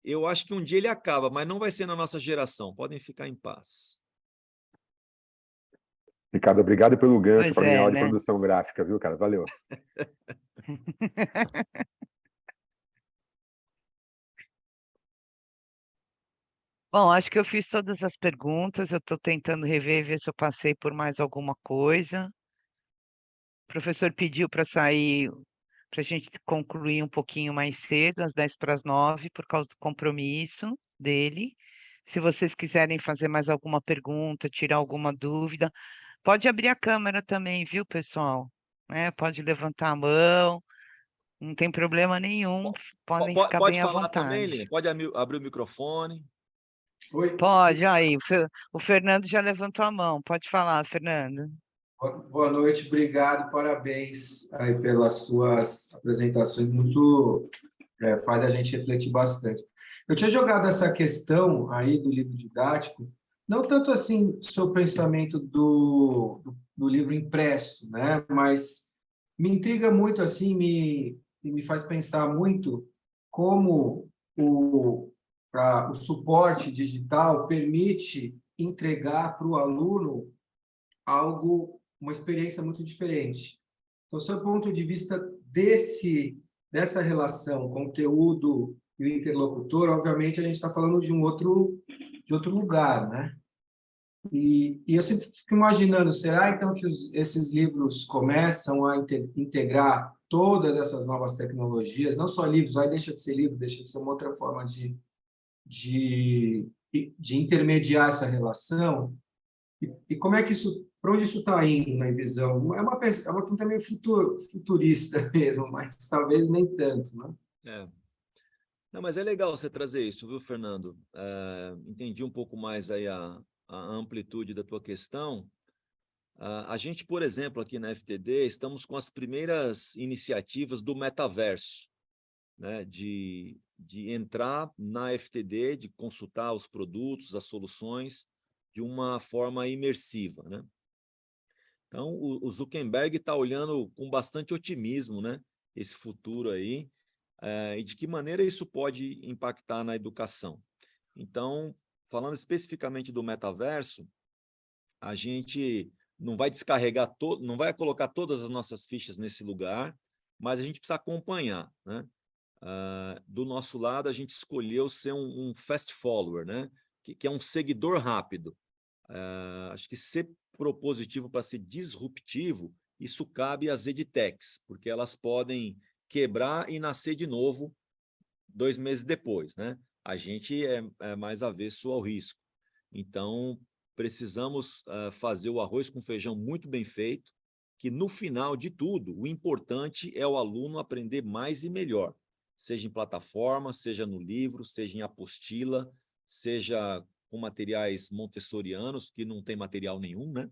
eu acho que um dia ele acaba, mas não vai ser na nossa geração. Podem ficar em paz.
Ricardo, obrigado pelo gancho
Pois
para minha
é,
aula de
né?
produção gráfica, viu, cara? Valeu.
Bom, acho que eu fiz todas as perguntas, eu estou tentando rever, ver se eu passei por mais alguma coisa. O professor pediu para sair, para a gente concluir um pouquinho mais cedo, às 10 para as 9, por causa do compromisso dele. Se vocês quiserem fazer mais alguma pergunta, tirar alguma dúvida, pode abrir a câmera também, viu, pessoal? Pode levantar a mão, não tem problema nenhum, podem ficar
Pode
bem à
falar também,
vontade.
Lina? Pode abrir o microfone.
Oi,
Pode, aí, o Fernando já levantou a mão, pode falar, Fernando.
boa noite, obrigado, parabéns aí pelas suas apresentações, muito faz a gente refletir bastante. Eu tinha jogado essa questão aí do livro didático, não tanto assim seu pensamento do livro impresso, né? Mas me intriga muito assim, me faz pensar muito como o suporte digital permite entregar para o aluno algo, uma experiência muito diferente. Então, do seu ponto de vista dessa relação conteúdo e o interlocutor, obviamente a gente está falando de outro lugar, né? E eu sempre fico imaginando, será então que esses livros começam a integrar todas essas novas tecnologias, não só livros, aí deixa de ser livro, deixa de ser uma outra forma de intermediar essa relação? E como é que para onde isso está indo na visão? É uma pergunta meio futurista mesmo, mas talvez nem tanto, né?
Não, mas é legal você trazer isso, viu, Fernando? Entendi um pouco mais aí a amplitude da tua questão. A gente, por exemplo, aqui na FTD, estamos com as primeiras iniciativas do metaverso, né? De entrar na FTD, de consultar os produtos, as soluções, de uma forma imersiva, né? Então, o Zuckerberg está olhando com bastante otimismo, né, esse futuro aí, e de que maneira isso pode impactar na educação. Então, falando especificamente do metaverso, a gente não vai descarregar não vai colocar todas as nossas fichas nesse lugar, mas a gente precisa acompanhar, né? Do nosso lado, a gente escolheu ser um fast follower, né? Que é um seguidor rápido. Acho que ser propositivo para ser disruptivo, isso cabe às edtechs, porque elas podem quebrar e nascer de novo 2 meses depois, né? A gente é mais avesso ao risco. Então, precisamos fazer o arroz com feijão muito bem feito, que no final de tudo, o importante é o aluno aprender mais e melhor, seja em plataforma, seja no livro, seja em apostila, seja com materiais montessorianos, que não tem material nenhum, né?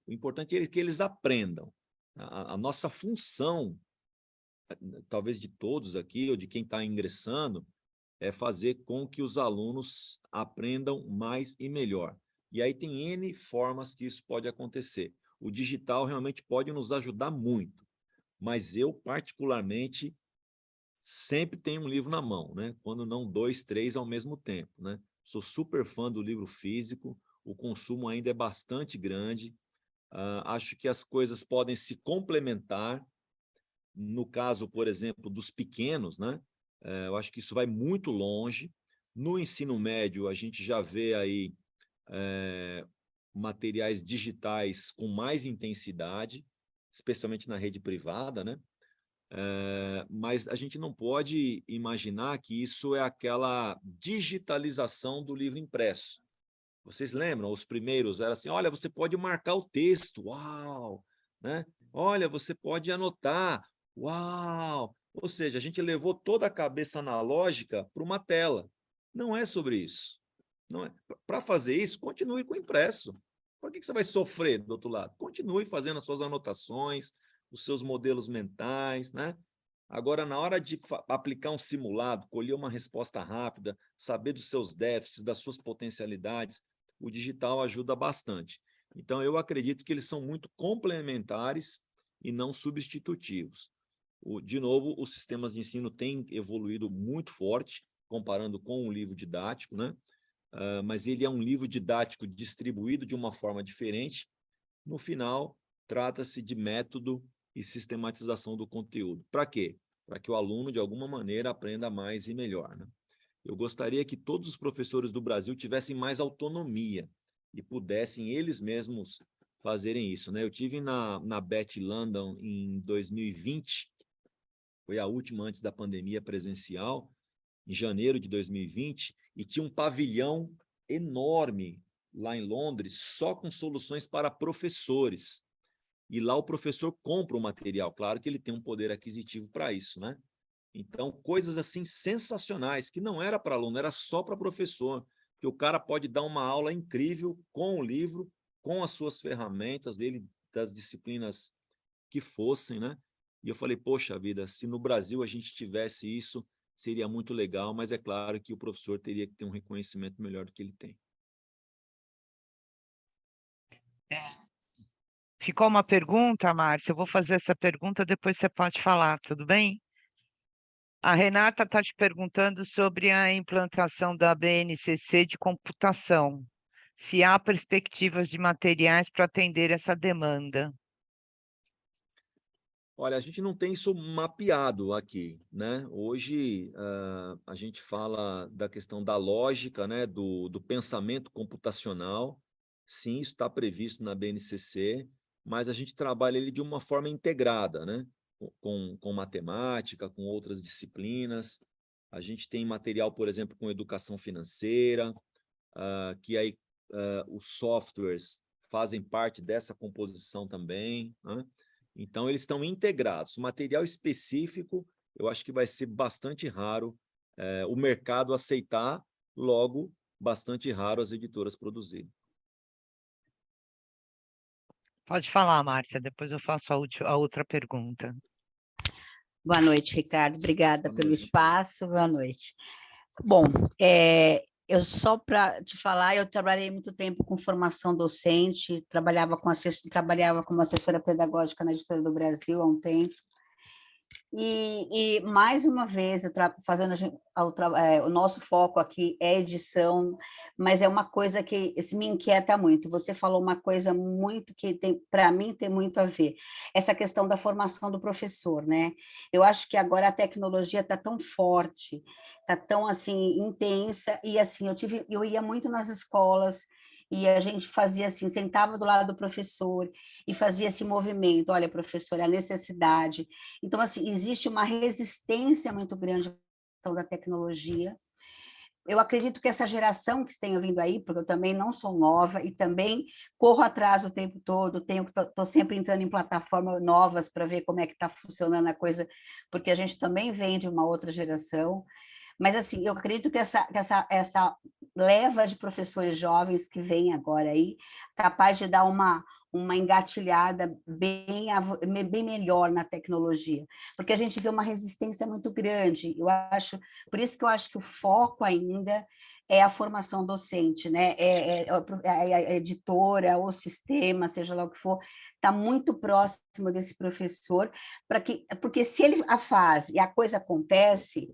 O importante é que eles aprendam. A nossa função, talvez de todos aqui, ou de quem está ingressando, é fazer com que os alunos aprendam mais e melhor. E aí tem N formas que isso pode acontecer. O digital realmente pode nos ajudar muito, mas eu, particularmente, sempre tenho um livro na mão, né? Quando não 2, 3 ao mesmo tempo, né? Sou super fã do livro físico, o consumo ainda é bastante grande, acho que as coisas podem se complementar, no caso, por exemplo, dos pequenos, né? Eu acho que isso vai muito longe. No ensino médio, a gente já vê aí materiais digitais com mais intensidade, especialmente na rede privada, né? Mas a gente não pode imaginar que isso é aquela digitalização do livro impresso. Vocês lembram? Os primeiros era assim, olha, você pode marcar o texto, uau! Né? Olha, você pode anotar, uau! Ou seja, a gente levou toda a cabeça analógica para uma tela. Não é sobre isso. Não é. Para fazer isso, continue com o impresso. Por que você vai sofrer do outro lado? Continue fazendo as suas anotações, os seus modelos mentais, né? Agora, na hora de aplicar um simulado, colher uma resposta rápida, saber dos seus déficits, das suas potencialidades, o digital ajuda bastante. Então, eu acredito que eles são muito complementares e não substitutivos. De novo, os sistemas de ensino têm evoluído muito forte, comparando com o livro didático, né? Mas ele é um livro didático distribuído de uma forma diferente. No final, trata-se de método e sistematização do conteúdo. Para quê? Para que o aluno, de alguma maneira, aprenda mais e melhor, né? Eu gostaria que todos os professores do Brasil tivessem mais autonomia e pudessem eles mesmos fazerem isso, né? Eu tive na BET London em 2020, foi a última antes da pandemia presencial, em janeiro de 2020, e tinha um pavilhão enorme lá em Londres, só com soluções para professores. E lá o professor compra o material, claro que ele tem um poder aquisitivo para isso, né? Então, coisas assim sensacionais, que não era para aluno, era só para professor, que o cara pode dar uma aula incrível com o livro, com as suas ferramentas dele, das disciplinas que fossem, né? E eu falei, poxa vida, se no Brasil a gente tivesse isso, seria muito legal, mas é claro que o professor teria que ter um reconhecimento melhor do que ele tem.
Ficou uma pergunta, Márcia? Eu vou fazer essa pergunta, depois você pode falar, tudo bem? A Renata está te perguntando sobre a implantação da BNCC de computação. Se há perspectivas de materiais para atender essa demanda.
Olha, a gente não tem isso mapeado aqui, né? Hoje a gente fala da questão da lógica, né? Do pensamento computacional. Sim, isso está previsto na BNCC, mas a gente trabalha ele de uma forma integrada, né? Com matemática, com outras disciplinas. A gente tem material, por exemplo, com educação financeira, que aí os softwares fazem parte dessa composição também, né? Então, eles estão integrados. O material específico, eu acho que vai ser bastante raro o mercado aceitar, logo, bastante raro as editoras produzirem.
Pode falar, Márcia, depois eu faço a outra pergunta.
Boa noite, Ricardo. Obrigada
Boa
pelo
noite.
espaço. Boa noite. Bom, eu só para te falar, eu trabalhei muito tempo com formação docente, trabalhava como assessora pedagógica na Editora do Brasil há um tempo. E mais uma vez, o nosso foco aqui é edição, mas é uma coisa que me inquieta muito. Você falou uma coisa muito que para mim tem muito a ver, essa questão da formação do professor, né? Eu acho que agora a tecnologia está tão forte, está tão assim intensa, e assim eu ia muito nas escolas. E a gente fazia assim, sentava do lado do professor e fazia esse movimento. Olha, professor, a necessidade. Então, assim, existe uma resistência muito grande à questão da tecnologia. Eu acredito que essa geração que tenha vindo aí, porque eu também não sou nova e também corro atrás o tempo todo, estou sempre entrando em plataformas novas para ver como é que está funcionando a coisa, porque a gente também vem de uma outra geração. Mas, assim, eu acredito que essa leva de professores jovens que vem agora aí, capaz de dar uma engatilhada bem melhor na tecnologia, porque a gente vê uma resistência muito grande. Por isso que eu acho que o foco ainda é a formação docente, né? A editora, o sistema, seja lá o que for, está muito próximo desse professor, porque se ele a faz e a coisa acontece,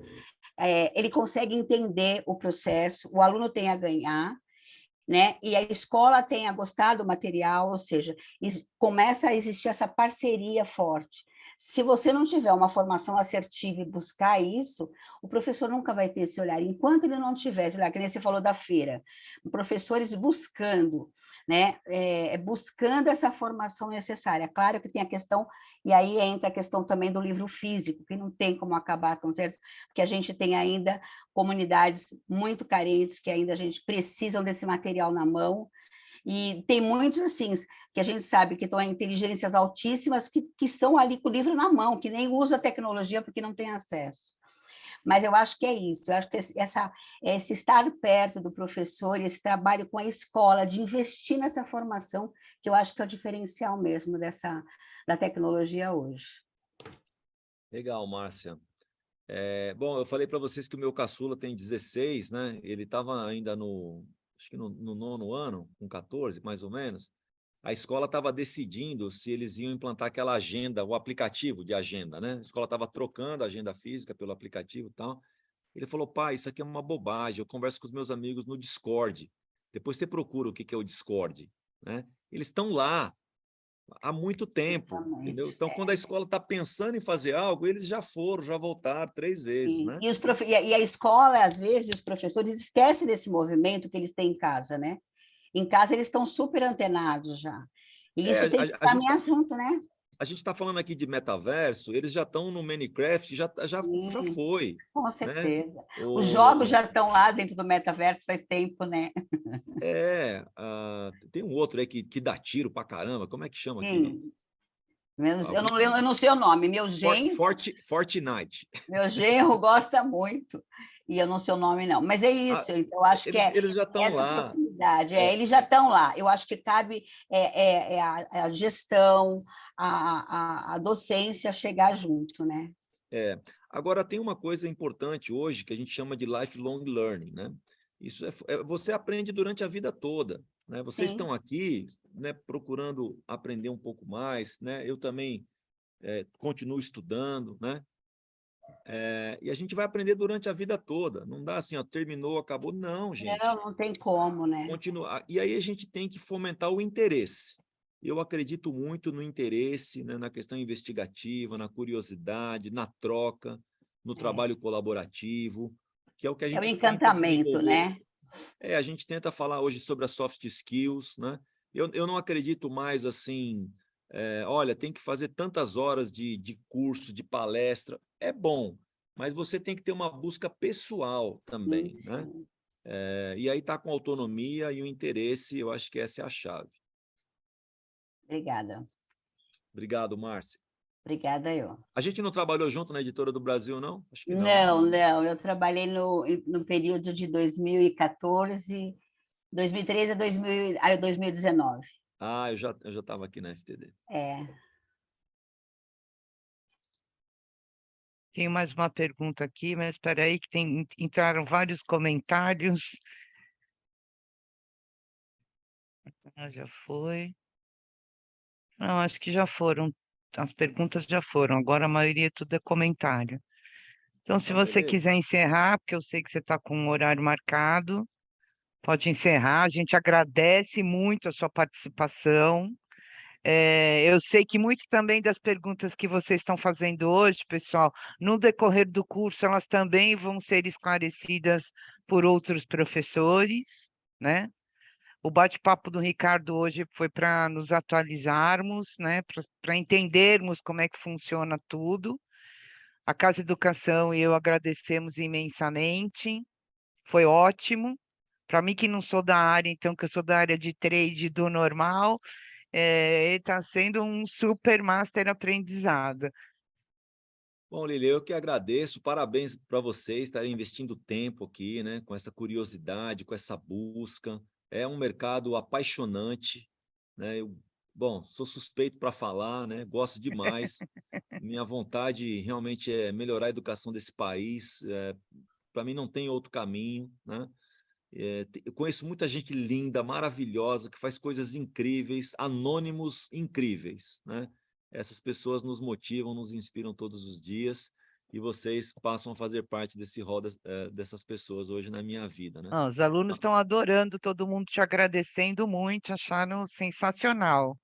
ele consegue entender o processo, o aluno tem a ganhar, né? E a escola tem a gostar do material, ou seja, começa a existir essa parceria forte. Se você não tiver uma formação assertiva e buscar isso, o professor nunca vai ter esse olhar. Enquanto ele não tiver, sei lá, que nem você falou da feira, professores buscando, né? Buscando essa formação necessária. Claro que tem a questão, e aí entra a questão também do livro físico, que não tem como acabar com certo, porque a gente tem ainda comunidades muito carentes que ainda a gente precisam desse material na mão, e tem muitos, assim, que a gente sabe que estão em inteligências altíssimas que são ali com o livro na mão, que nem usa a tecnologia porque não tem acesso. Mas eu acho que é isso, eu acho que esse estar perto do professor, esse trabalho com a escola, de investir nessa formação, que eu acho que é o diferencial mesmo da tecnologia hoje.
Legal, Márcia. Bom, eu falei para vocês que o meu caçula tem 16, né? Ele estava ainda acho que no 9º ano, com 14, mais ou menos. A escola estava decidindo se eles iam implantar aquela agenda, o aplicativo de agenda, né? A escola estava trocando a agenda física pelo aplicativo e tal. Ele falou, pai, isso aqui é uma bobagem, eu converso com os meus amigos no Discord. Depois você procura o que é o Discord, né? Eles estão lá há muito tempo,
Exatamente.
entendeu? Então, quando a escola está pensando em fazer algo, eles já voltaram 3 vezes, né?
E a escola, às vezes, os professores esquecem desse movimento que eles têm em casa, né? Em casa eles estão super antenados já. E isso tem que caminhar junto, né?
A gente está falando aqui de metaverso, eles já estão no Minecraft, já foi.
Com certeza.
Né?
Os jogos já estão lá dentro do metaverso faz tempo, né?
Tem um outro aí que dá tiro pra caramba, como é que chama aquele?
Eu não sei o nome, meu genro...
Fortnite.
Meu genro gosta muito, e eu não sei o nome, não. Mas é isso, então, eu acho que
eles já estão
essa
lá.
proximidade, eles já estão lá. Eu acho que cabe a gestão, a docência chegar junto, né?
Agora, tem uma coisa importante hoje que a gente chama de lifelong learning, né? Isso você aprende durante a vida toda, né? Vocês estão aqui, né, procurando aprender um pouco mais, né? Eu também continuo estudando, né? E a gente vai aprender durante a vida toda. Não dá assim, ó, terminou, acabou. Não, gente.
Não tem como, né?
Continuar. E aí a gente tem que fomentar o interesse. Eu acredito muito no interesse, né, na questão investigativa, na curiosidade, na troca, no trabalho colaborativo, que é o que a gente
tenta encantamento, né?
A gente tenta falar hoje sobre as soft skills, né? Eu não acredito mais assim, olha, tem que fazer tantas horas de curso, de palestra. É bom, mas você tem que ter uma busca pessoal também, né? E aí está com autonomia e o interesse, eu acho que essa é a chave.
Obrigada.
Obrigado, Márcia.
Obrigada, eu.
A gente não trabalhou junto na Editora do Brasil, não? Acho que
não. Não. Eu trabalhei no período de 2014, 2013 a 2019.
Eu já estava aqui na FTD.
Tem mais uma pergunta aqui, mas espera aí que entraram vários comentários. Já foi. Não, acho que já foram. As perguntas já foram. Agora a maioria tudo é comentário. Então, se você quiser encerrar, porque eu sei que você está com um horário marcado, pode encerrar. A gente agradece muito a sua participação. Eu sei que muito também das perguntas que vocês estão fazendo hoje, pessoal, no decorrer do curso, elas também vão ser esclarecidas por outros professores, né? O bate-papo do Ricardo hoje foi para nos atualizarmos, né? Para entendermos como é que funciona tudo. A Casa Educação e eu agradecemos imensamente, foi ótimo. Para mim que não sou da área, então, que eu sou da área de trade do normal, está sendo um super master aprendizado.
Bom, Lili, eu que agradeço, parabéns para vocês estarem investindo tempo aqui, né, com essa curiosidade, com essa busca. É um mercado apaixonante, né? Bom, sou suspeito para falar, né? Gosto demais. Minha vontade realmente é melhorar a educação desse país. Para mim não tem outro caminho, né? Eu conheço muita gente linda, maravilhosa, que faz coisas incríveis, anônimos incríveis, né? Essas pessoas nos motivam, nos inspiram todos os dias, e vocês passam a fazer parte desse rol dessas pessoas hoje na minha vida, né?
Os alunos estão adorando, todo mundo te agradecendo muito, acharam sensacional.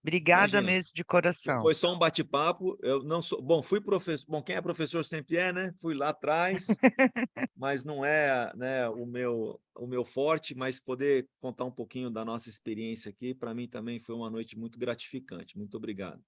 Obrigada
Imagina.
mesmo de coração.
Foi só um bate-papo. Eu não sou. Bom, fui professor. Bom, quem é professor sempre é, né? Fui lá atrás, mas não é, né, o meu forte, mas poder contar um pouquinho da nossa experiência aqui, para mim também foi uma noite muito gratificante. Muito obrigado.